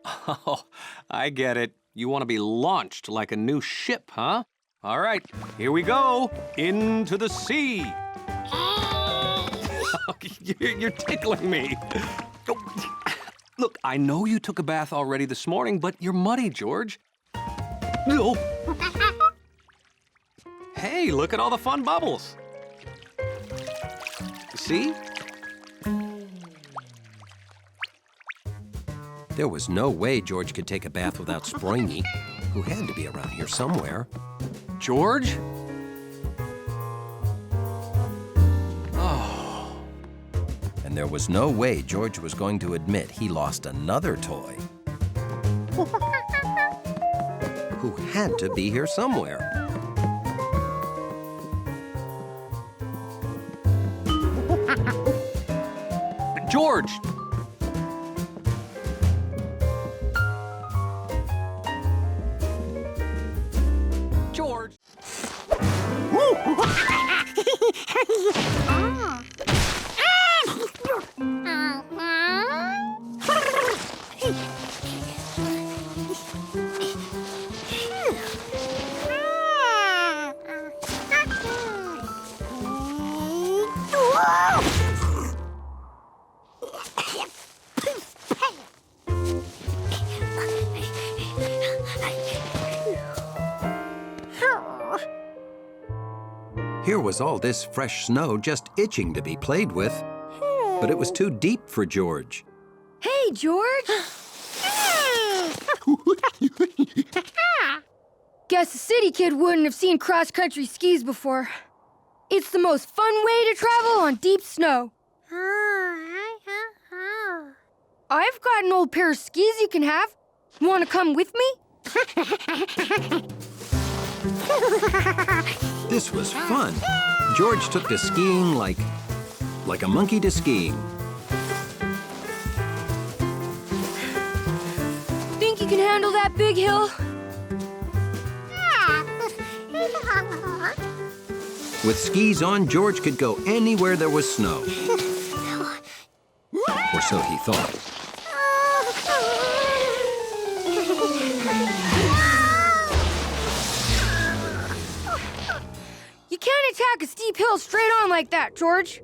Oh, I get it. You want to be launched like a new ship, huh? All right, here we go. Into the sea. You're tickling me. Look, I know you took a bath already this morning, but you're muddy, George. No. Hey, look at all the fun bubbles. See? There was no way George could take a bath without Springy, who had to be around here somewhere. George? And there was no way George was going to admit he lost another toy. Who had to be here somewhere. George! George! Here was all this fresh snow just itching to be played with, but it was too deep for George. Hey, George! Guess a city kid wouldn't have seen cross-country skis before. It's the most fun way to travel on deep snow. I've got an old pair of skis you can have. You want to come with me? This was fun. George took to skiing like a monkey to skiing. Think you can handle that big hill? With skis on, George could go anywhere there was snow. Or so he thought. You can't attack a steep hill straight on like that, George.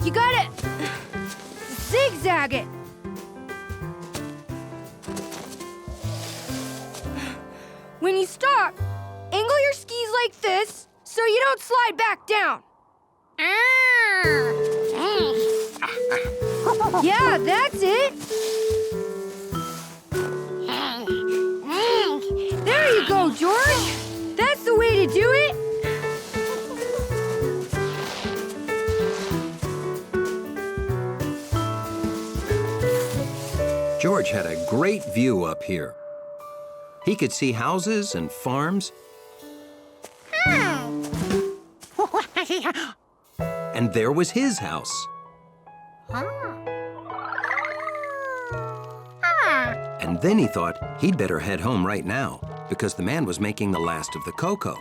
You gotta zigzag it. When you stop, angle your skis like this so you don't slide back down. Yeah, that's it. There you go, George. That's the way to do it. George had a great view up here. He could see houses and farms. And there was his house. And then he thought he'd better head home right now because the man was making the last of the cocoa.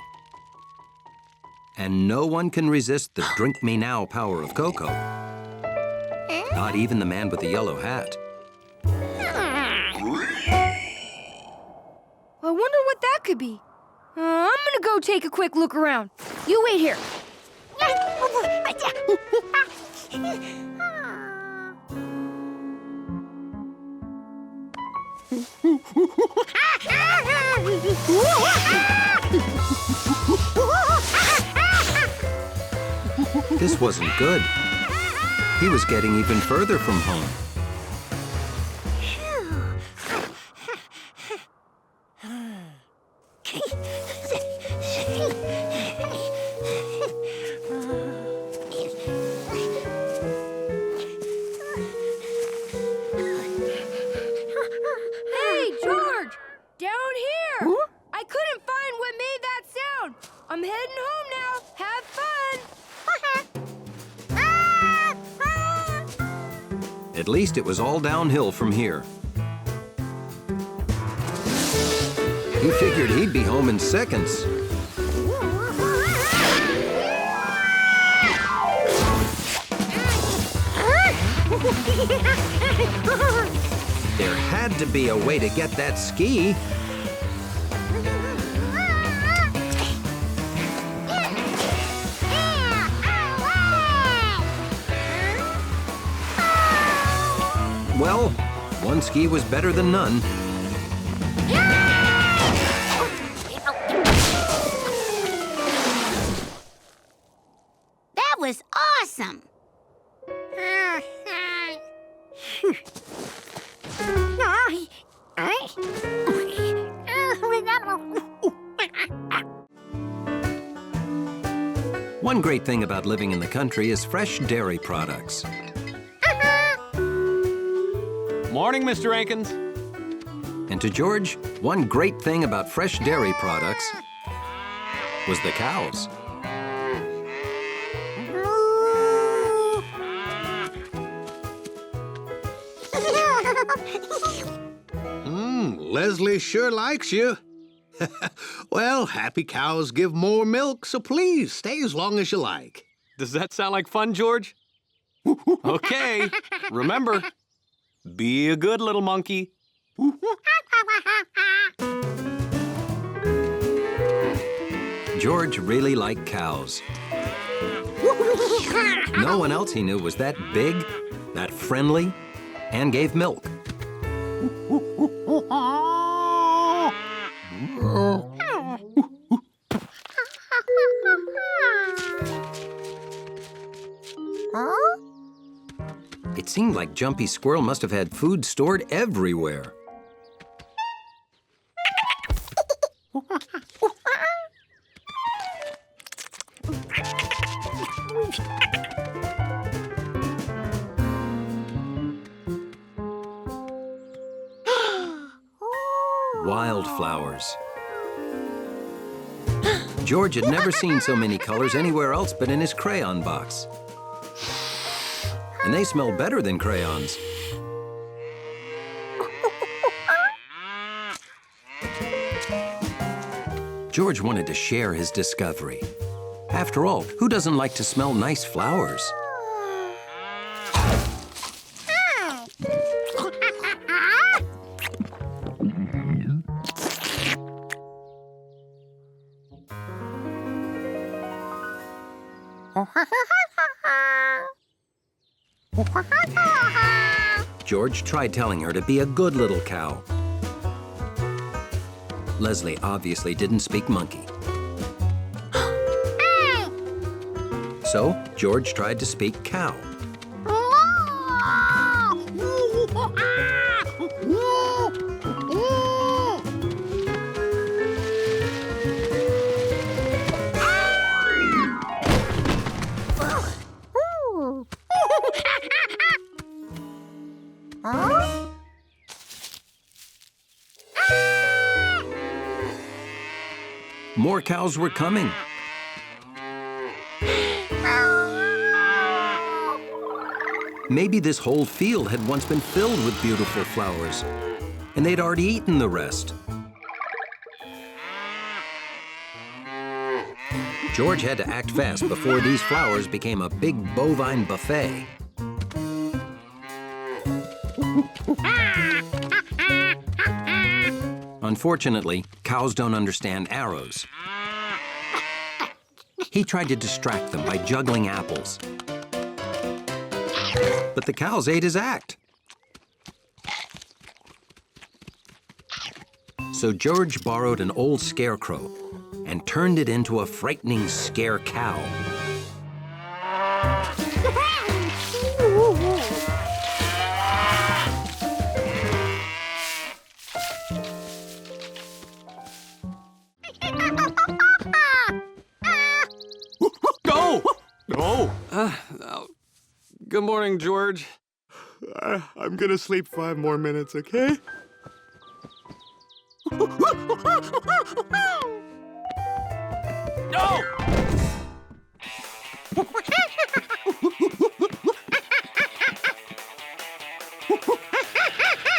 And no one can resist the drink me now power of cocoa. Not even the man with the yellow hat. I wonder what that could be. I'm gonna go take a quick look around. You wait here. This wasn't good. He was getting even further from home. Hey, George! Down here! I couldn't find what made that sound. I'm heading home now. Have fun! At least it was all downhill from here. He figured he'd be home in seconds. There had to be a way to get that ski. Well, one ski was better than none. That was awesome. One great thing about living in the country is fresh dairy products. Morning, Mr. Ankins. And to George, one great thing about fresh dairy products was the cows. Leslie sure likes you. Well, happy cows give more milk, so please stay as long as you like. Does that sound like fun, George? Okay, remember, be a good little monkey. George really liked cows. No one else he knew was that big, that friendly, and gave milk. It seemed like Jumpy Squirrel must have had food stored everywhere. wildflowers. George had never seen so many colors anywhere else but in his crayon box. And they smell better than crayons. George wanted to share his discovery. After all, who doesn't like to smell nice flowers? George tried telling her to be a good little cow. Leslie obviously didn't speak monkey. So, George tried to speak cow. More cows were coming. Maybe this whole field had once been filled with beautiful flowers, and they'd already eaten the rest. George had to act fast before these flowers became a big bovine buffet. Unfortunately, cows don't understand arrows. He tried to distract them by juggling apples. But the cows ate his act. So George borrowed an old scarecrow and turned it into a frightening scare cow. Go! No! Good morning, George. I'm gonna sleep 5 more minutes, okay? No!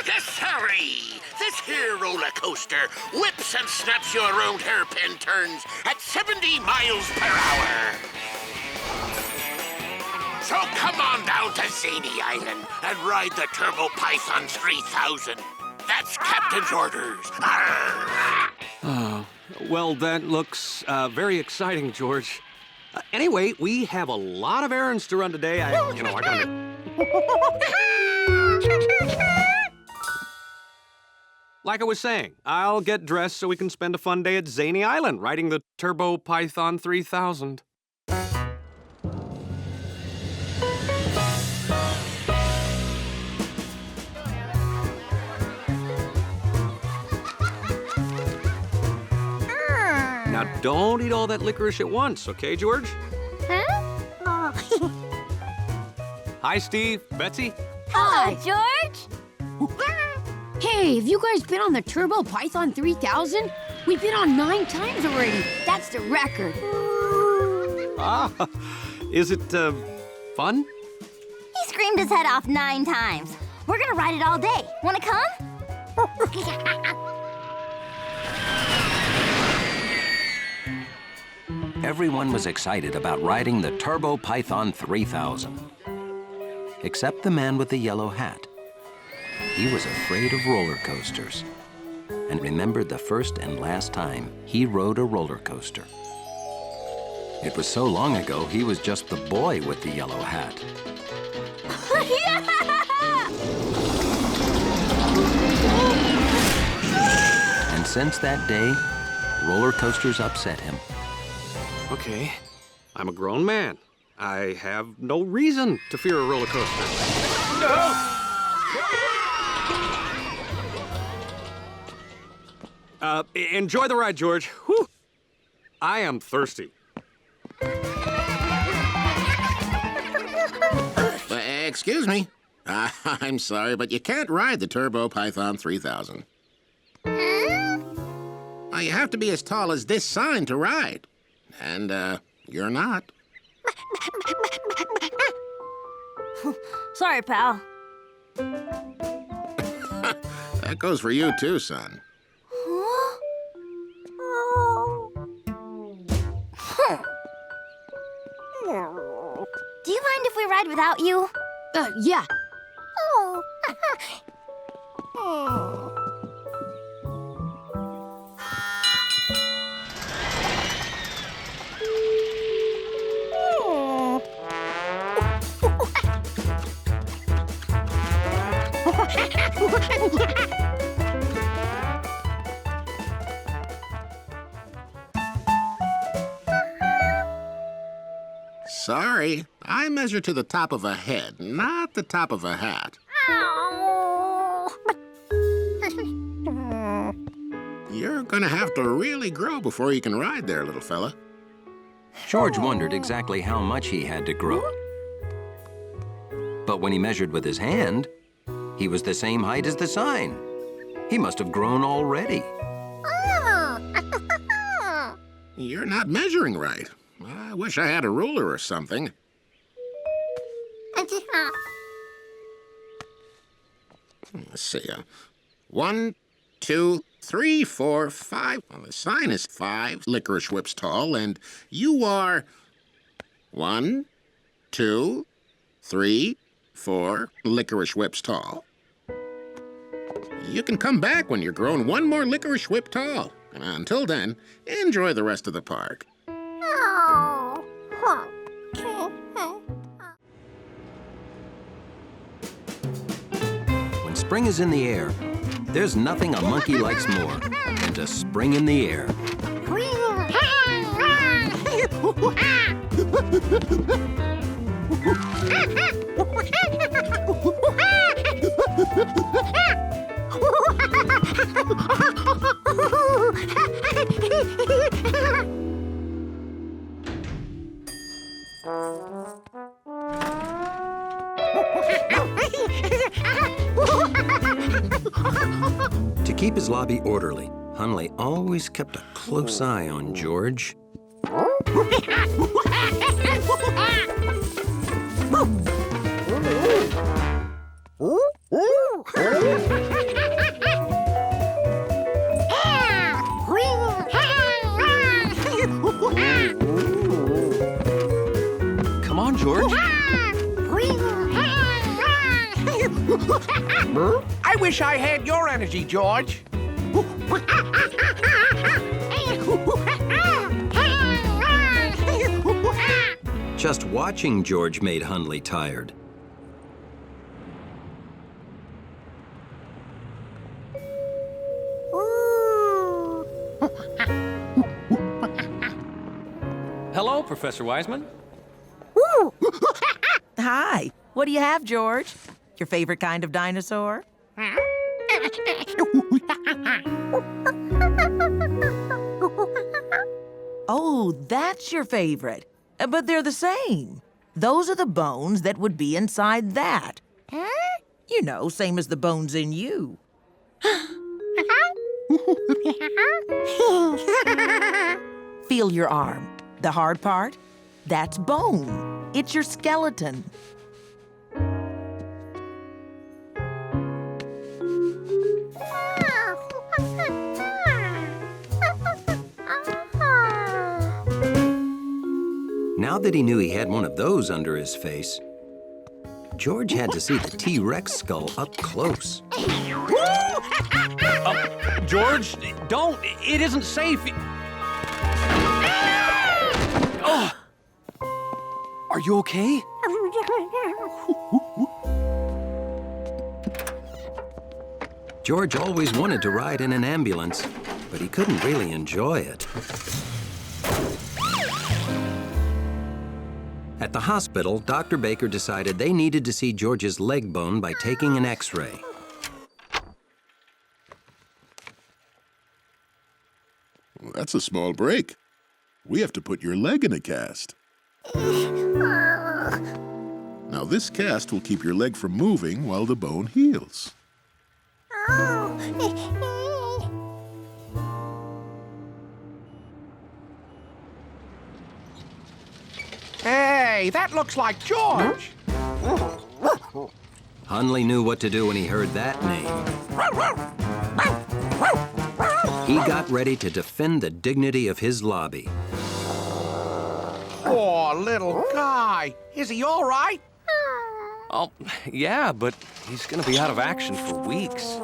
Yes, sorry. This here roller coaster whips and snaps you around hairpin turns at 70 miles per hour. So come on down to Zany Island and ride the Turbo Python 3000. That's Captain's orders. Well, that looks very exciting, George. Anyway, we have a lot of errands to run today. I gotta... Like I was saying, I'll get dressed so we can spend a fun day at Zany Island riding the Turbo Python 3000. Now, don't eat all that licorice at once, okay, George? Huh? Hi, Steve. Betsy? Hi, George. Hey, have you guys been on the Turbo Python 3000? We've been on 9 times already. That's the record. Is it, fun? He screamed his head off 9 times. We're gonna ride it all day. Wanna come? Everyone was excited about riding the Turbo Python 3000. Except the man with the yellow hat. He was afraid of roller coasters and remembered the first and last time he rode a roller coaster. It was so long ago, he was just the boy with the yellow hat. And since that day, roller coasters upset him. Okay, I'm a grown man. I have no reason to fear a roller coaster. No! Enjoy the ride, George. Whew. I am thirsty. Excuse me. I'm sorry, but you can't ride the Turbo Python 3000. Huh? Well, you have to be as tall as this sign to ride. And, you're not. Sorry, pal. That goes for you, too, son. Do you mind if we ride without you? Yeah. Sorry, I measure to the top of a head, not the top of a hat. You're gonna have to really grow before you can ride there, little fella. George wondered exactly how much he had to grow. But when he measured with his hand, he was the same height as the sign. He must have grown already. You're not measuring right. I wish I had a ruler or something. Let's see. 1, 2, 3, 4, 5. Well, the sign is 5 licorice whips tall, and you are 1, 2, 3, 4 licorice whips tall. You can come back when you're grown one more licorice whip tall. And until then, enjoy the rest of the park. When spring is in the air, there's nothing a monkey likes more than to spring in the air. To keep his lobby orderly, Hunley always kept a close eye on George. Come on, George. I wish I had your energy, George. Just watching George made Hunley tired. Hello, Professor Wiseman. Hi. What do you have, George? Your favorite kind of dinosaur? Oh, that's your favorite. But they're the same. Those are the bones that would be inside that. You know, same as the bones in you. Feel your arm. The hard part? That's bone. It's your skeleton. Now that he knew he had one of those under his face, George had to see the T-Rex skull up close. George, don't. It isn't safe. Oh. Are you okay? George always wanted to ride in an ambulance, but he couldn't really enjoy it. At the hospital, Dr. Baker decided they needed to see George's leg bone by taking an X-ray. Well, that's a small break. We have to put your leg in a cast. Now, this cast will keep your leg from moving while the bone heals. Hey, that looks like George. Hunley knew what to do when he heard that name. He got ready to defend the dignity of his lobby. Poor little guy. Is he all right? Oh, yeah, but he's gonna be out of action for weeks.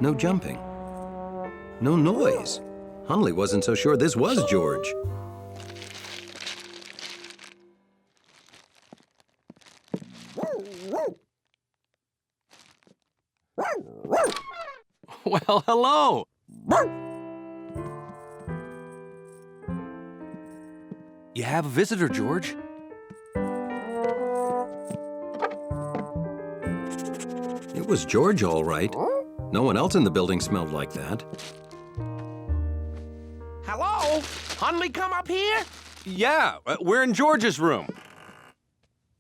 No jumping. No noise. Hunley wasn't so sure this was George. Well, hello. You have a visitor, George. It was George, all right. No one else in the building smelled like that. Hello? Hunley come up here? Yeah, we're in George's room.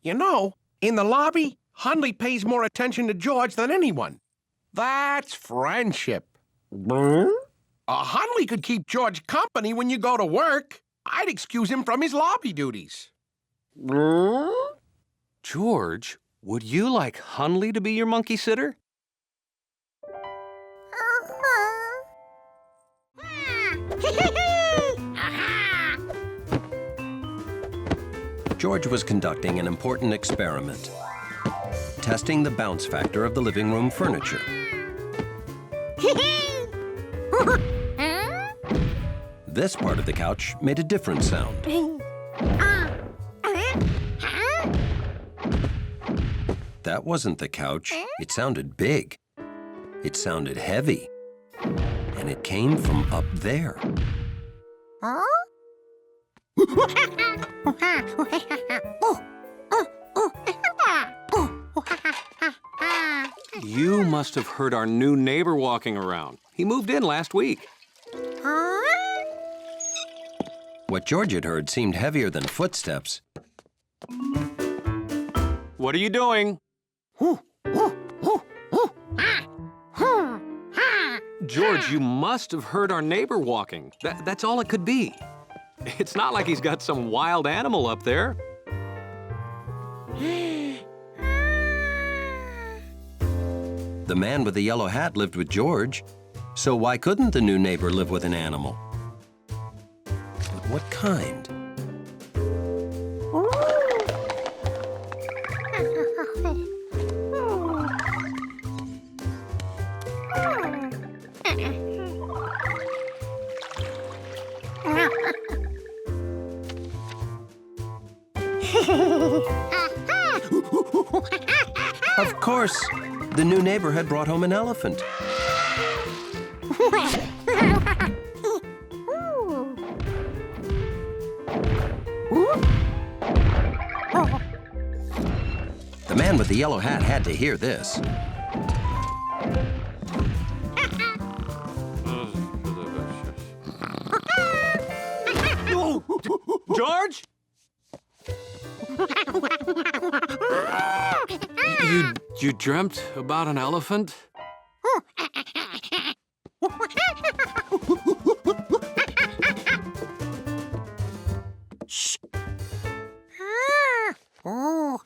You know, in the lobby, Hunley pays more attention to George than anyone. That's friendship. Hunley could keep George company when you go to work. I'd excuse him from his lobby duties. George, would you like Hunley to be your monkey sitter? George was conducting an important experiment, testing the bounce factor of the living room furniture. This part of the couch made a different sound. That wasn't the couch. It sounded big. It sounded heavy. And it came from up there. You must have heard our new neighbor walking around. He moved in last week. What George had heard seemed heavier than footsteps. What are you doing? George, you must have heard our neighbor walking. That's all it could be. It's not like he's got some wild animal up there. The man with the yellow hat lived with George, so why couldn't the new neighbor live with an animal? But what kind? Of course, the new neighbor had brought home an elephant. The man with the yellow hat had to hear this. George? You dreamt about an elephant? Shh. Oh,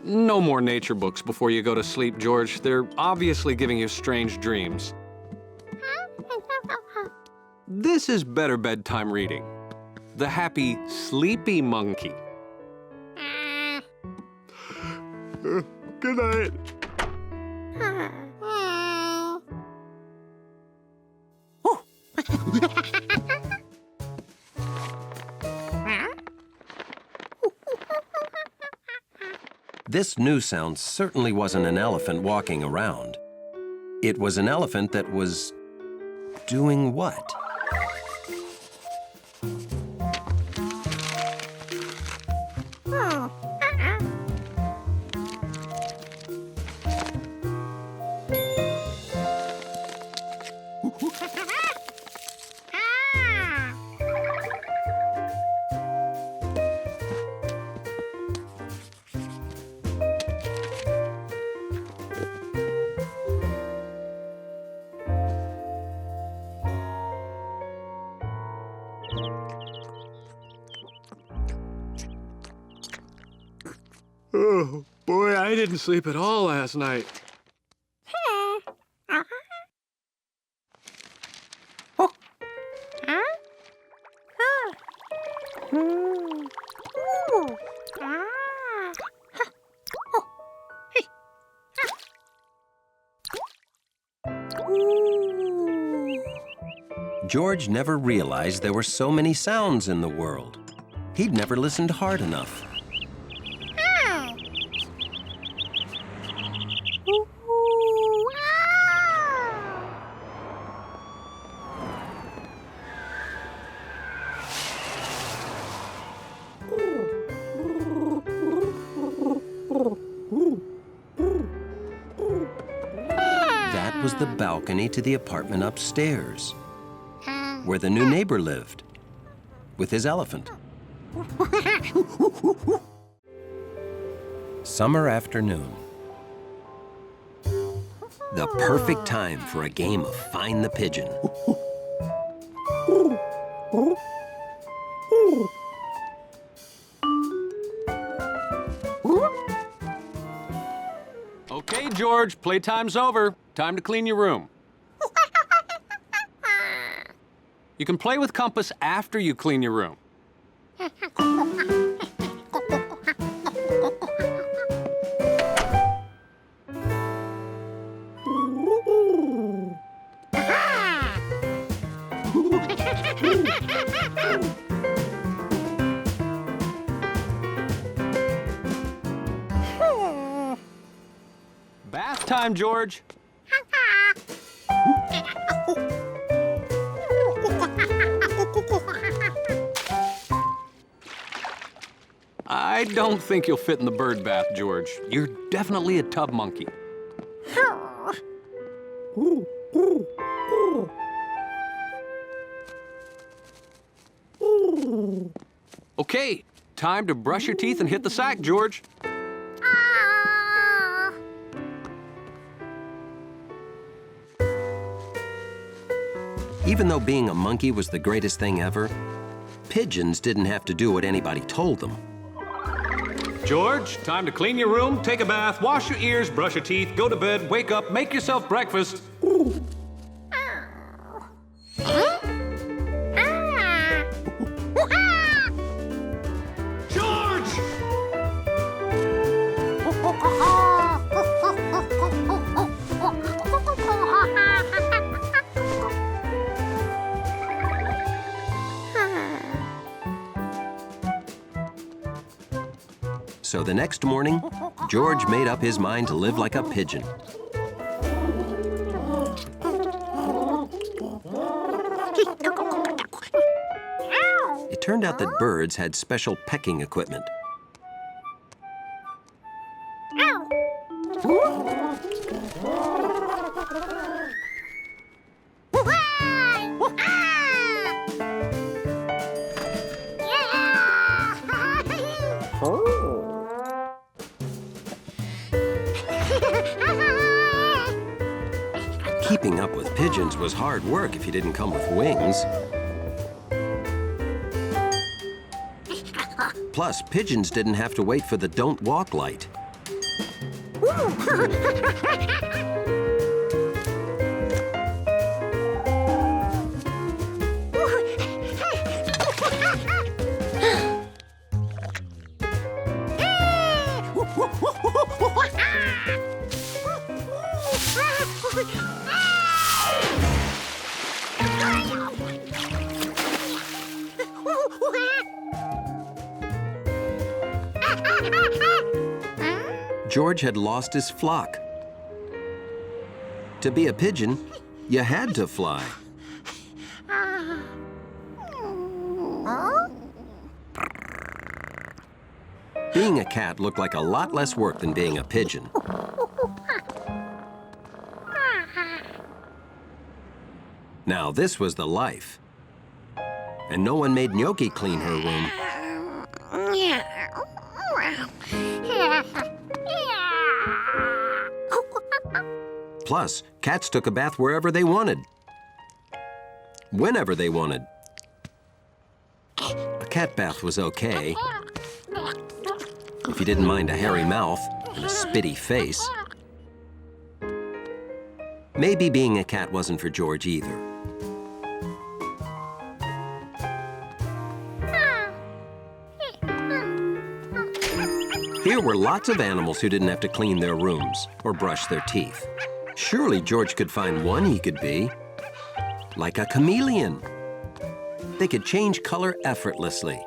no more nature books before you go to sleep, George. They're obviously giving you strange dreams. This is better bedtime reading. The Happy Sleepy Monkey. Good night. This new sound certainly wasn't an elephant walking around. It was an elephant that was doing what? Boy, I didn't sleep at all last night. George never realized there were so many sounds in the world. He'd never listened hard enough. That was the balcony to the apartment upstairs, where the new neighbor lived, with his elephant. Summer afternoon. The perfect time for a game of Find the Pigeon. Okay, George, playtime's over. Time to clean your room. You can play with Compass after you clean your room. Bath time, George. I don't think you'll fit in the bird bath, George. You're definitely a tub monkey. Okay, time to brush your teeth and hit the sack, George. Even though being a monkey was the greatest thing ever, pigeons didn't have to do what anybody told them. George, time to clean your room, take a bath, wash your ears, brush your teeth, go to bed, wake up, make yourself breakfast. So the next morning, George made up his mind to live like a pigeon. It turned out that birds had special pecking equipment. Keeping up with pigeons was hard work if you didn't come with wings. Plus, pigeons didn't have to wait for the don't walk light. George had lost his flock. To be a pigeon, you had to fly. Being a cat looked like a lot less work than being a pigeon. Now, this was the life. And no one made Gnocchi clean her room. Plus, cats took a bath wherever they wanted. Whenever they wanted. A cat bath was okay. if he didn't mind a hairy mouth and a spitty face. Maybe being a cat wasn't for George either. Here were lots of animals who didn't have to clean their rooms or brush their teeth. Surely George could find one he could be. Like a chameleon. They could change color effortlessly.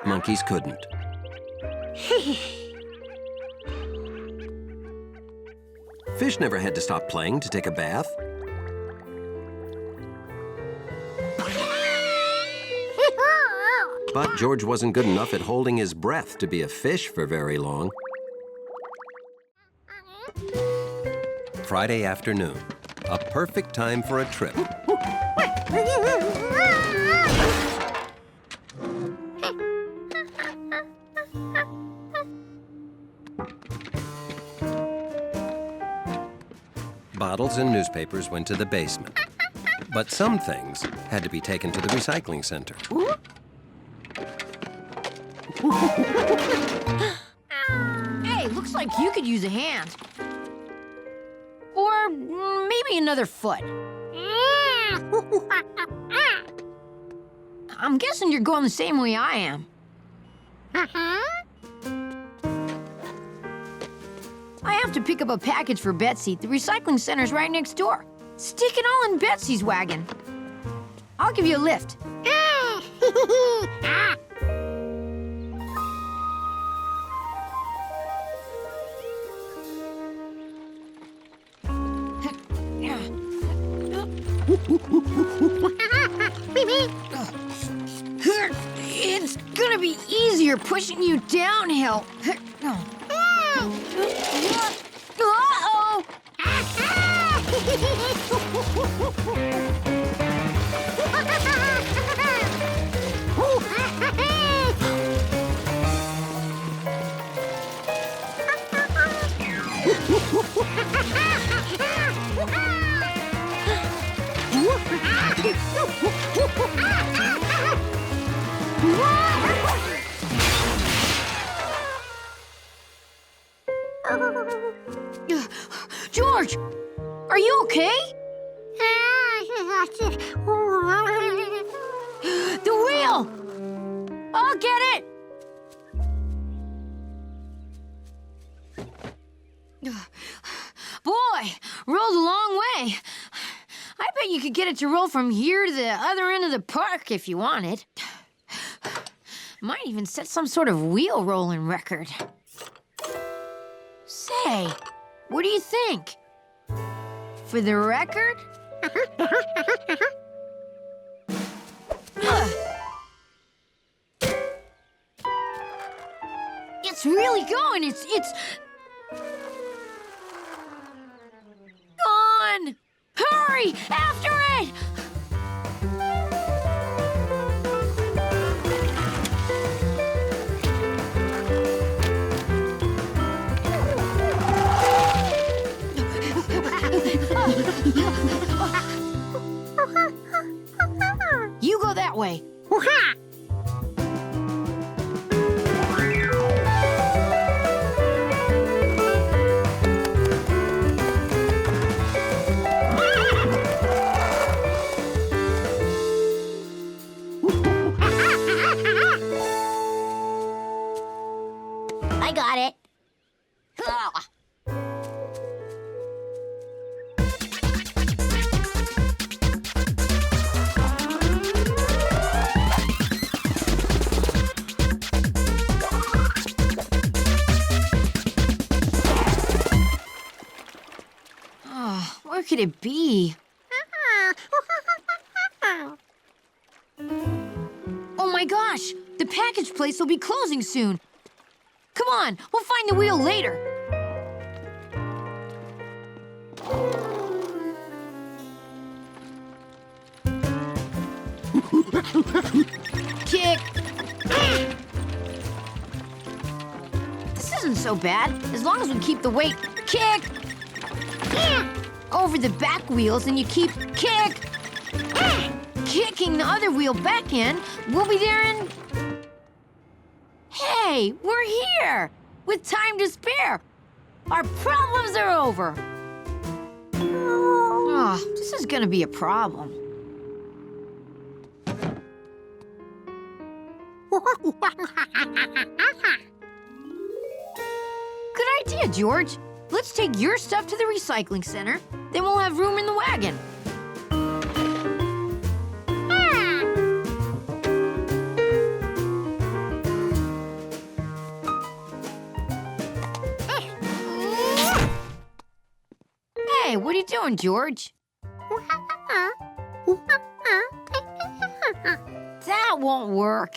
Monkeys couldn't. Fish never had to stop playing to take a bath. But George wasn't good enough at holding his breath to be a fish for very long. Friday afternoon, a perfect time for a trip. Bottles and newspapers went to the basement. But some things had to be taken to the recycling center. Hey, looks like you could use a hand. Or maybe another foot. I'm guessing you're going the same way I am. I have to pick up a package for Betsy. The recycling center's right next door. Stick it all in Betsy's wagon. I'll give you a lift. It's gonna be easier pushing you downhill. Uh-oh! George, are you okay? The wheel! I'll get it! Boy, rolled a long way. I bet you could get it to roll from here to the other end of the park if you wanted. Might even set some sort of wheel rolling record. Say, what do you think? For the record? It's really going. It's gone. Hurry, after it! You go that way. I got it. Where could it be? Oh my gosh! The package place will be closing soon. Come on, we'll find the wheel later. Kick! This isn't so bad, as long as we keep the weight. Kick! over the back wheels and you keep kicking the other wheel back in, we'll be there in... Hey, we're here! With time to spare. Our problems are over. Oh, this is gonna be a problem. Good idea, George. Let's take your stuff to the recycling center. Then we'll have room in the wagon. Hey, what are you doing, George? That won't work.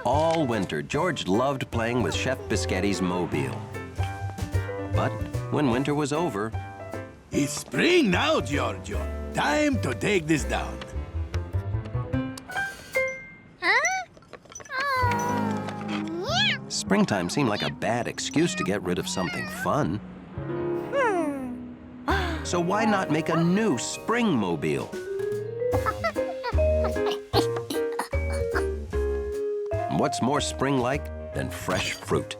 All winter, George loved playing with Chef Pisghetti's mobile. But when winter was over... It's spring now, Giorgio. Time to take this down. Springtime seemed like a bad excuse to get rid of something fun. So why not make a new spring mobile? What's more spring-like than fresh fruit?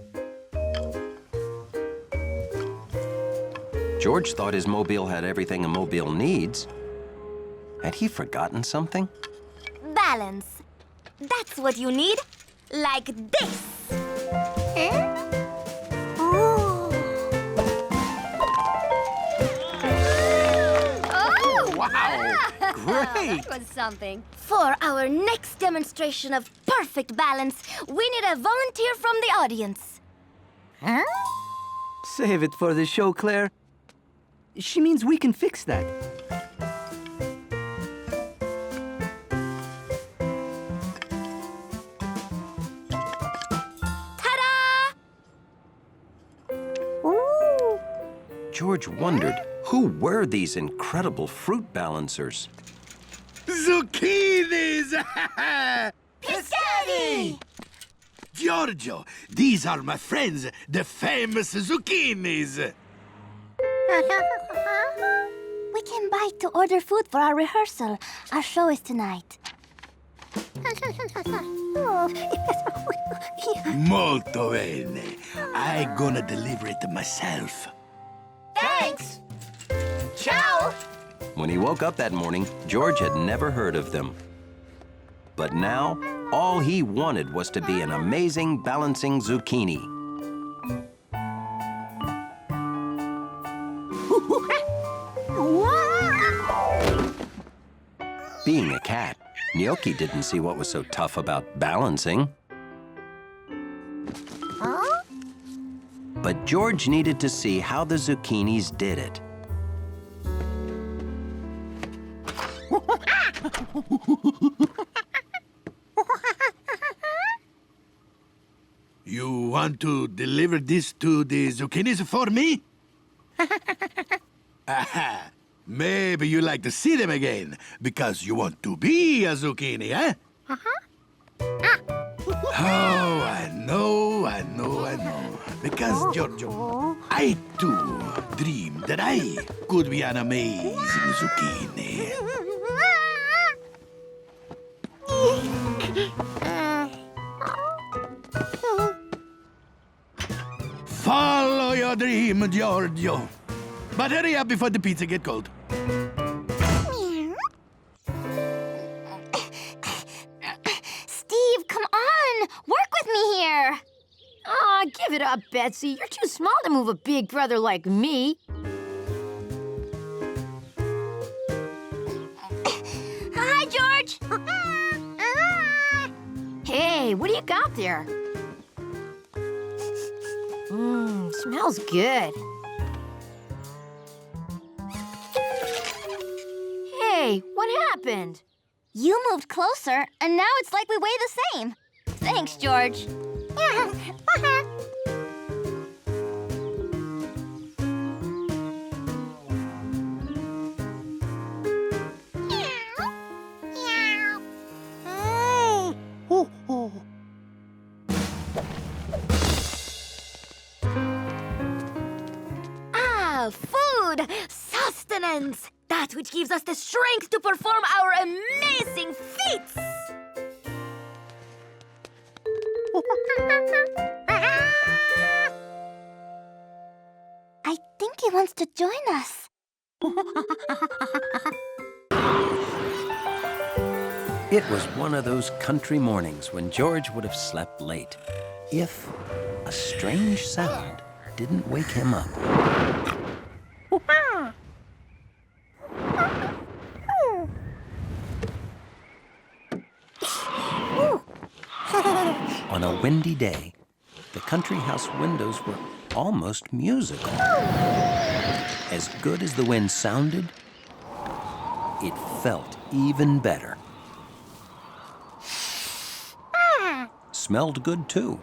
George thought his mobile had everything a mobile needs. Had he forgotten something? Balance. That's what you need. Like this. Oh, wow! Great! That was something. For our next demonstration of perfect balance, we need a volunteer from the audience. Huh? Save it for the show, Claire. She means we can fix that. George wondered, who were these incredible fruit balancers? Zucchinis! Pisghetti! Giorgio, these are my friends, the famous zucchinis. We came by to order food for our rehearsal. Our show is tonight. Molto bene. I'm gonna deliver it myself. Thanks! Ciao! When he woke up that morning, George had never heard of them. But now, all he wanted was to be an amazing balancing zucchini. Being a cat, Gnocchi didn't see what was so tough about balancing. Huh? But George needed to see how the zucchinis did it. You want to deliver this to the zucchinis for me? Aha! Maybe you like to see them again, because you want to be a zucchini, eh? Oh, I know. Because, Giorgio, I too dreamed that I could be an amazing zucchini. Follow your dream, Giorgio. But hurry up before the pizza gets cold. Steve, come on! Work with me here! Aw, give it up, Betsy. You're too small to move a big brother like me. Hi, George! Hey, what do you got there? Smells good. Hey, what happened? You moved closer, and now it's like we weigh the same. Thanks, George. food, sustenance, that which gives us the strength to perform our amazing feats. I think he wants to join us. It was one of those country mornings when George would have slept late if a strange sound didn't wake him up. On a windy day, the country house windows were almost musical. As good as the wind sounded, it felt even better. Smelled good, too.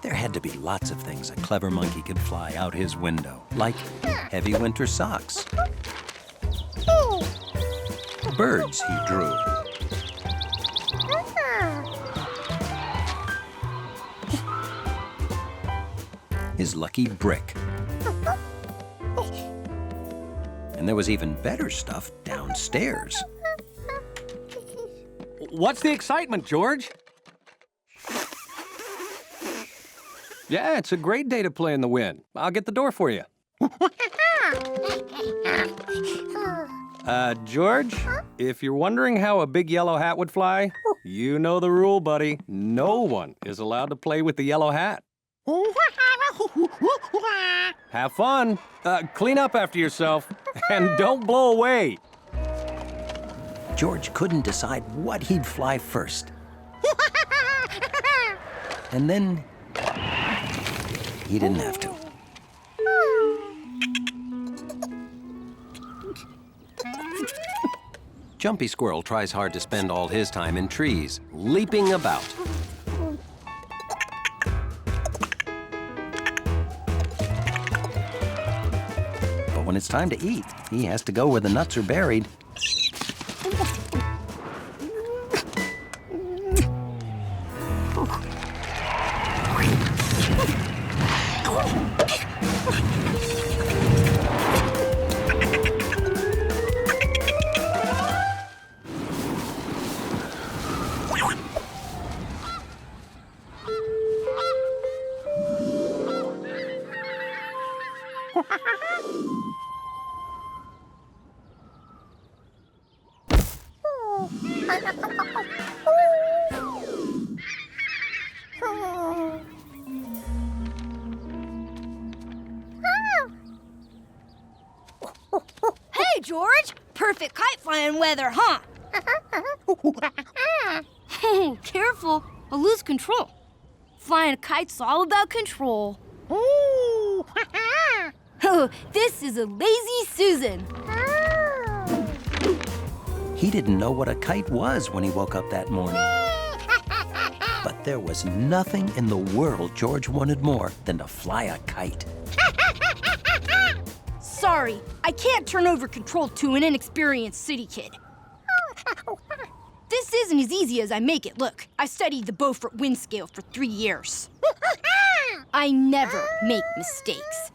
There had to be lots of things a clever monkey could fly out his window, like heavy winter socks. Birds he drew. His lucky brick. And there was even better stuff downstairs. What's the excitement, George? Yeah, it's a great day to play in the wind. I'll get the door for you. George, if you're wondering how a big yellow hat would fly, you know the rule, buddy. No one is allowed to play with the yellow hat. Have fun. Clean up after yourself. And don't blow away. George couldn't decide what he'd fly first. And then he didn't have to. Jumpy Squirrel tries hard to spend all his time in trees, leaping about. But when it's time to eat, he has to go where the nuts are buried. Hey, George! Perfect kite flying weather, huh? Oh, careful. I'll lose control. Flying a kite's all about control. Oh, this is a lazy Susan. He didn't know what a kite was when he woke up that morning. But there was nothing in the world George wanted more than to fly a kite. Sorry, I can't turn over control to an inexperienced city kid. This isn't as easy as I make it look. I studied the Beaufort wind scale for 3 years. I never make mistakes.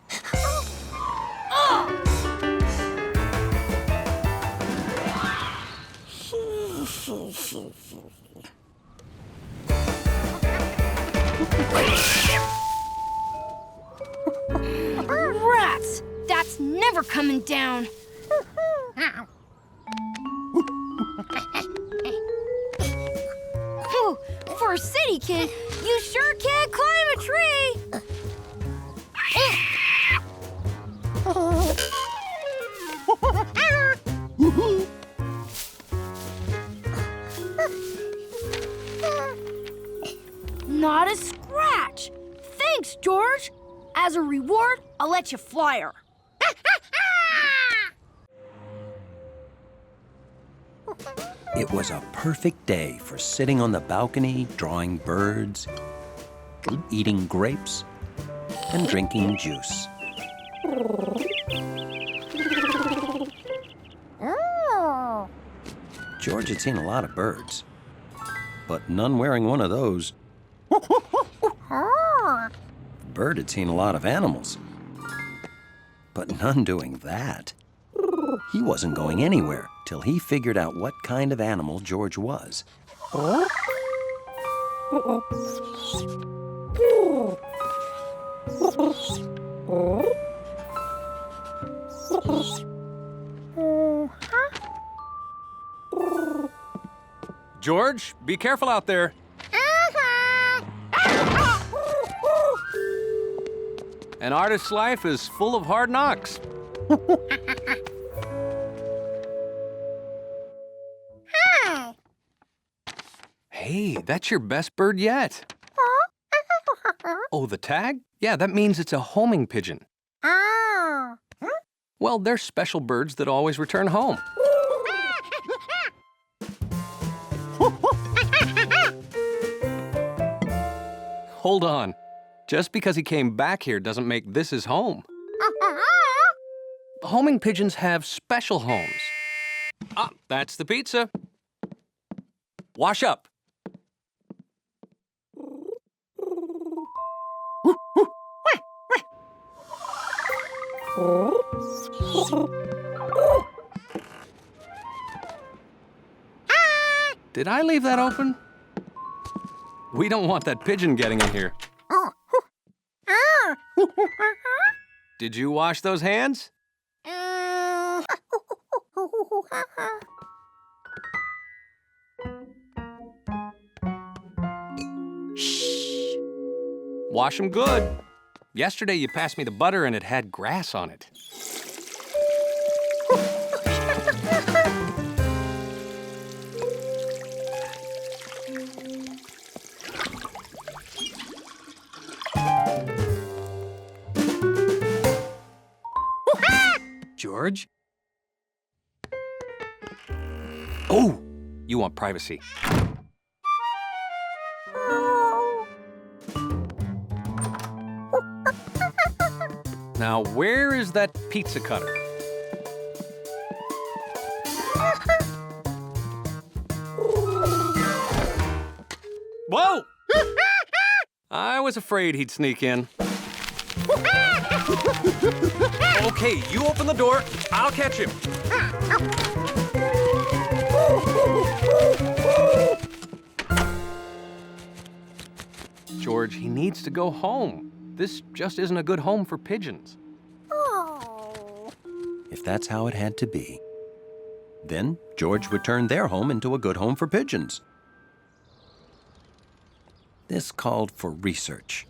Rats! That's never coming down. Whew, for a city kid, you sure can climb a tree. Not a scratch. Thanks, George. As a reward, I'll let you fly her. It was a perfect day for sitting on the balcony, drawing birds, eating grapes, and drinking juice. George had seen a lot of birds, but none wearing one of those. bird had seen a lot of animals, but none doing that. He wasn't going anywhere till he figured out what kind of animal George was. George, be careful out there. An artist's life is full of hard knocks. Hey, that's your best bird yet. Oh, the tag? Yeah, that means it's a homing pigeon. Well, they're special birds that always return home. Hold on. Just because he came back here doesn't make this his home. Homing pigeons have special homes. Ah, that's the pizza. Wash up. Did I leave that open? We don't want that pigeon getting in here. Did you wash those hands? Shh. Wash them good. Yesterday you passed me the butter and it had grass on it. George? Oh, you want privacy. Now, where is that pizza cutter? Whoa! I was afraid he'd sneak in. Okay, you open the door. I'll catch him. George, he needs to go home. This just isn't a good home for pigeons. If that's how it had to be, then George would turn their home into a good home for pigeons. This called for research.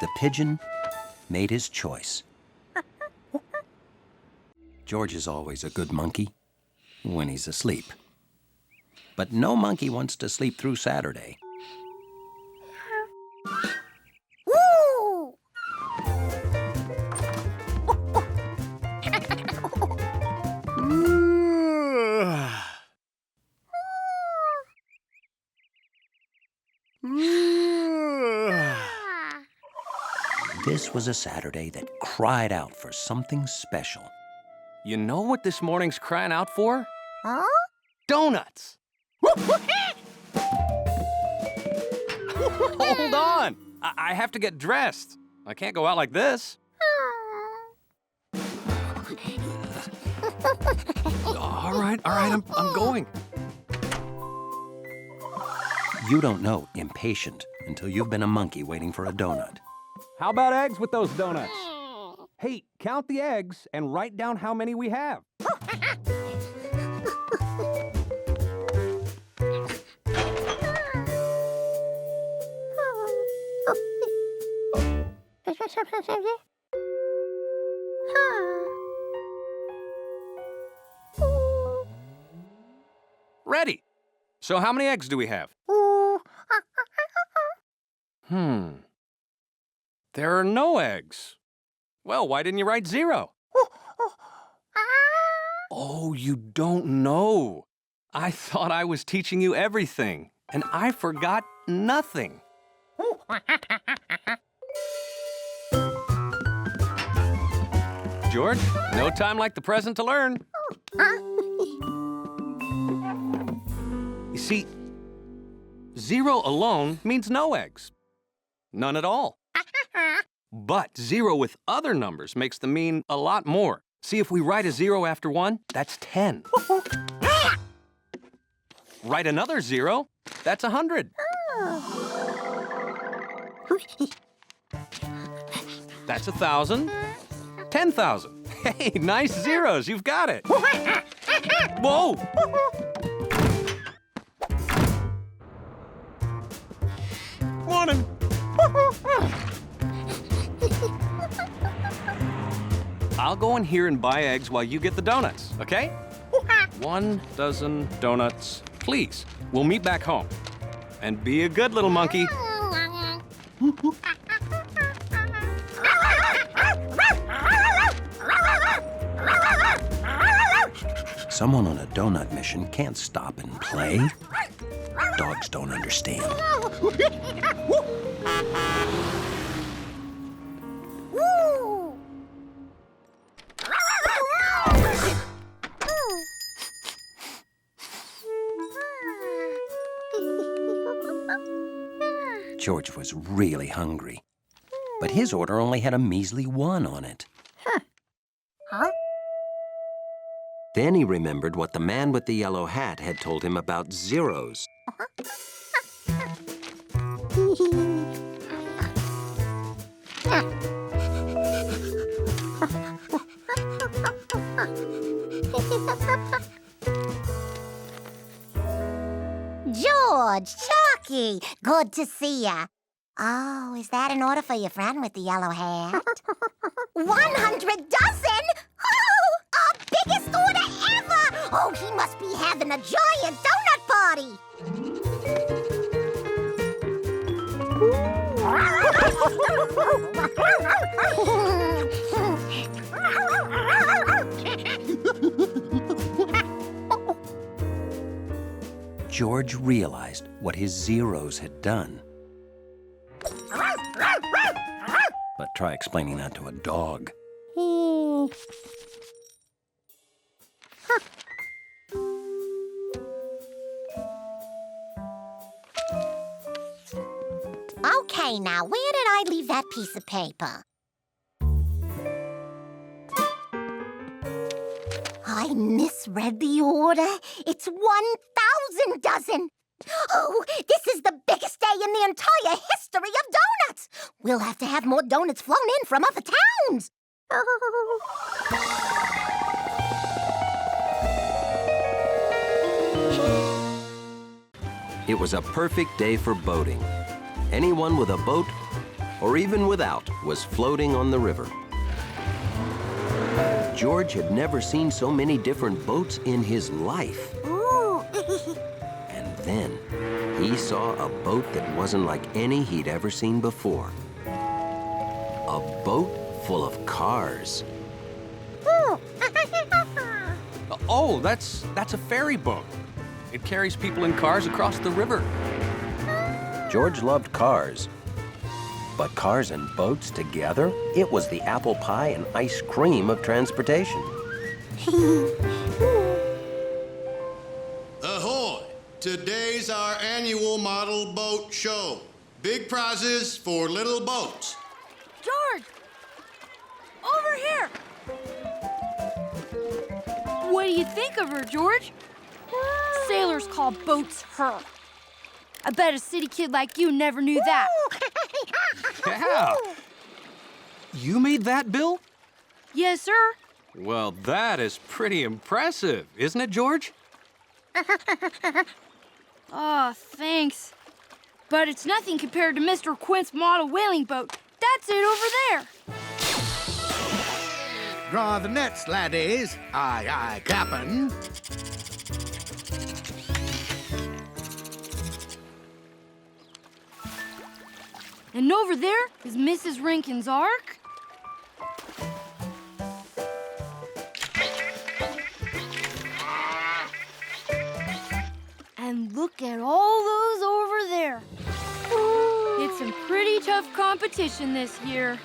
The pigeon made his choice. George is always a good monkey when he's asleep. But no monkey wants to sleep through Saturday. This was a Saturday that cried out for something special. You know what this morning's crying out for? Huh? Donuts! Hold on! I have to get dressed. I can't go out like this. All right, I'm going. You don't know impatient until you've been a monkey waiting for a donut. How about eggs with those donuts? Hey, count the eggs and write down how many we have. Ready. So how many eggs do we have? There are no eggs. Well, why didn't you write 0? Oh, you don't know. I thought I was teaching you everything, and I forgot nothing. George, no time like the present to learn. You see, 0 alone means no eggs. None at all. But 0 with other numbers makes them mean a lot more. See, if we write a 0 after 1, that's 10. Write another 0, that's 100. That's 1,000. 10,000. Hey, nice zeros, you've got it. Whoa! Morning. I'll go in here and buy eggs while you get the donuts, okay? 1 dozen donuts, please. We'll meet back home. And be a good little monkey. Someone on a donut mission can't stop and play. Dogs don't understand. George was really hungry, but his order only had a measly 1 on it. Then he remembered what the man with the yellow hat had told him about zeros. George, Chalky, good to see ya. Oh, is that an order for your friend with the yellow hat? 100 dozen? Oh, our biggest order ever! Oh, he must be having a giant donut party. George realized what his zeros had done. But try explaining that to a dog. Okay, now, where did I leave that piece of paper? I misread the order. It's 1,000 dozen. Oh, this is the biggest day in the entire history of donuts. We'll have to have more donuts flown in from other towns. It was a perfect day for boating. Anyone with a boat, or even without, was floating on the river. George had never seen so many different boats in his life. And then he saw a boat that wasn't like any he'd ever seen before. A boat full of cars. Oh, that's a ferry boat. It carries people in cars across the river. George loved cars. But cars and boats together, it was the apple pie and ice cream of transportation. Ahoy! Today's our annual model boat show. Big prizes for little boats. George! Over here! What do you think of her, George? Sailors call boats her. I bet a city kid like you never knew that. Yeah. You made that, Bill? Yes, sir. Well, that is pretty impressive, isn't it, George? Oh, thanks. But it's nothing compared to Mr. Quint's model whaling boat. That's it over there. Draw the nets, laddies. Aye, aye, Cap'n. And over there is Mrs. Rankin's Ark. And look at all those over there. It's some pretty tough competition this year.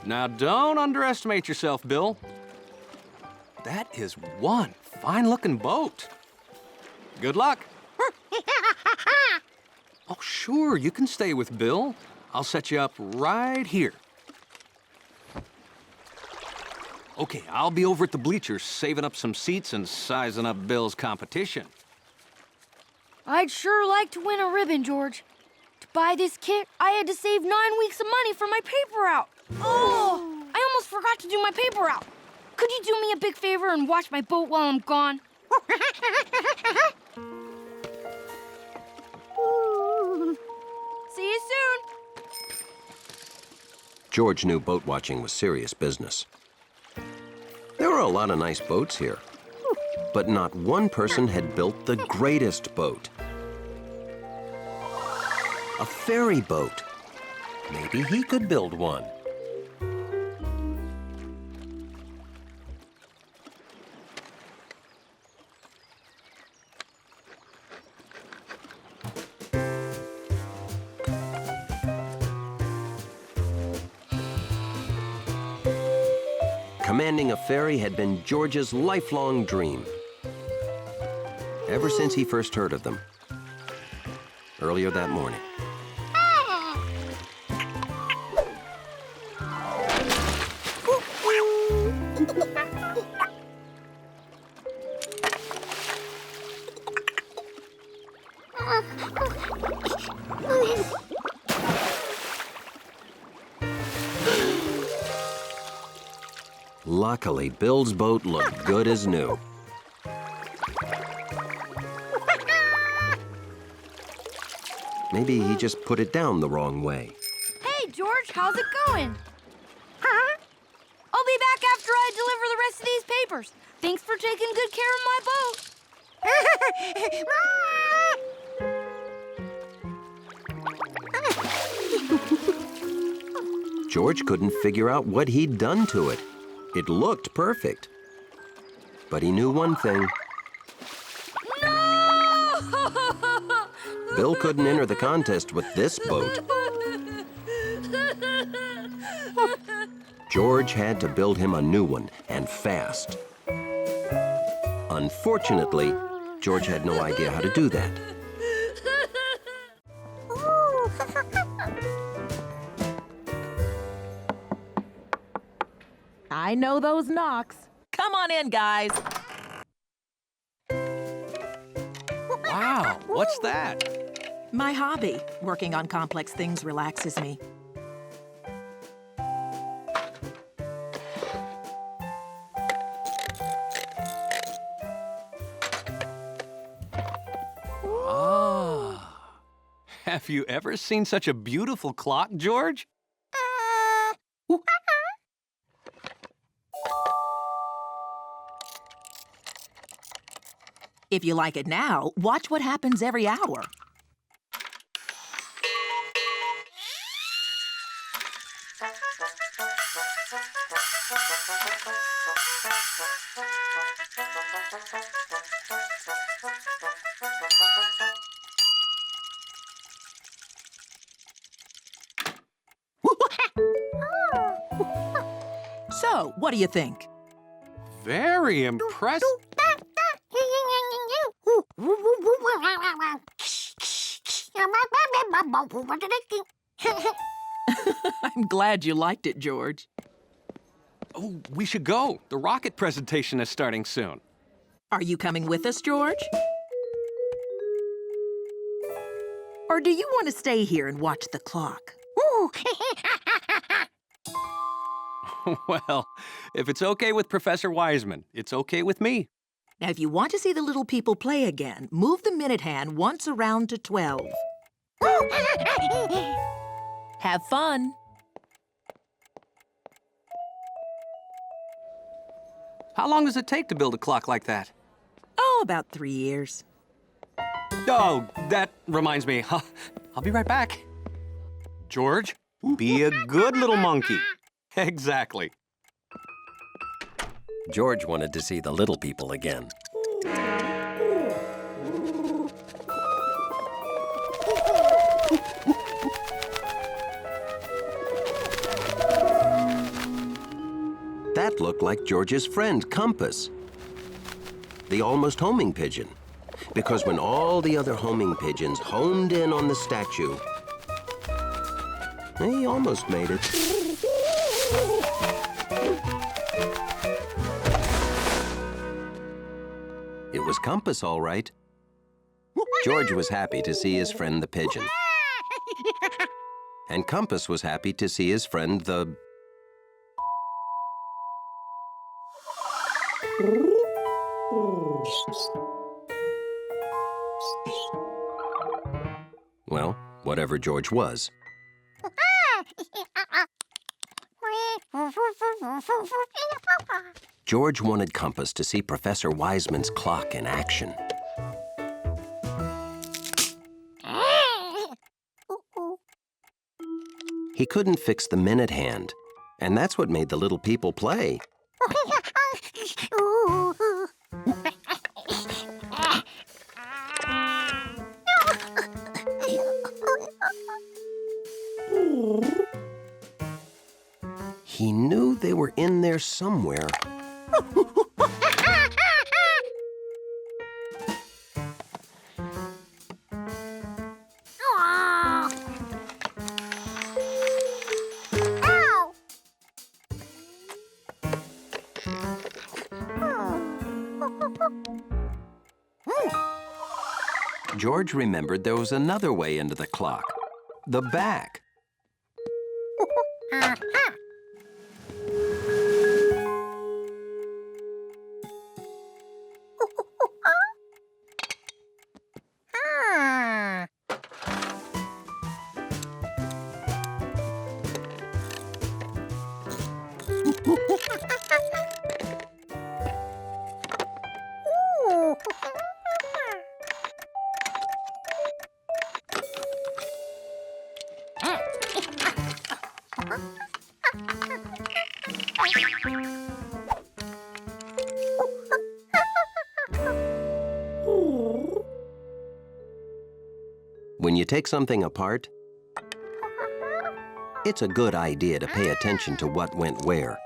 Now, don't underestimate yourself, Bill. That is one fine-looking boat. Good luck. Oh, sure, you can stay with Bill. I'll set you up right here. Okay, I'll be over at the bleachers saving up some seats and sizing up Bill's competition. I'd sure like to win a ribbon, George. To buy this kit, I had to save 9 weeks of money for my paper route. Oh, I almost forgot to do my paper route. Could you do me a big favor and watch my boat while I'm gone? See you soon. George knew boat watching was serious business. There were a lot of nice boats here, but not one person had built the greatest boat. A ferry boat. Maybe he could build one. Commanding a ferry had been George's lifelong dream, ever since he first heard of them, earlier that morning. Luckily, Bill's boat looked good as new. Maybe he just put it down the wrong way. Hey, George, how's it going? I'll be back after I deliver the rest of these papers. Thanks for taking good care of my boat. George couldn't figure out what he'd done to it. It looked perfect. But he knew one thing. No! Bill couldn't enter the contest with this boat. George had to build him a new one, and fast. Unfortunately, George had no idea how to do that. I know those knocks. Come on in, guys. Wow, what's that? My hobby. Working on complex things relaxes me. Ah. Have you ever seen such a beautiful clock, George? If you like it now, watch what happens every hour. So, what do you think? Very impressive. I'm glad you liked it, George. Oh, we should go. The rocket presentation is starting soon. Are you coming with us, George? Or do you want to stay here and watch the clock? Well, if it's okay with Professor Wiseman, it's okay with me. Now, if you want to see the little people play again, move the minute hand once around to 12. Have fun. How long does it take to build a clock like that? Oh, about 3 years. Oh, that reminds me. I'll be right back. George, be a good little monkey. Exactly. George wanted to see the little people again. That looked like George's friend, Compass, the almost homing pigeon. Because when all the other homing pigeons homed in on the statue, he almost made it. It was Compass, all right. George was happy to see his friend the pigeon. And Compass was happy to see his friend the... Well, whatever George was. George wanted Compass to see Professor Wiseman's clock in action. He couldn't fix the minute hand, and that's what made the little people play. He knew they were in there somewhere. George remembered there was another way into the clock, the back. When you take something apart, it's a good idea to pay attention to what went where.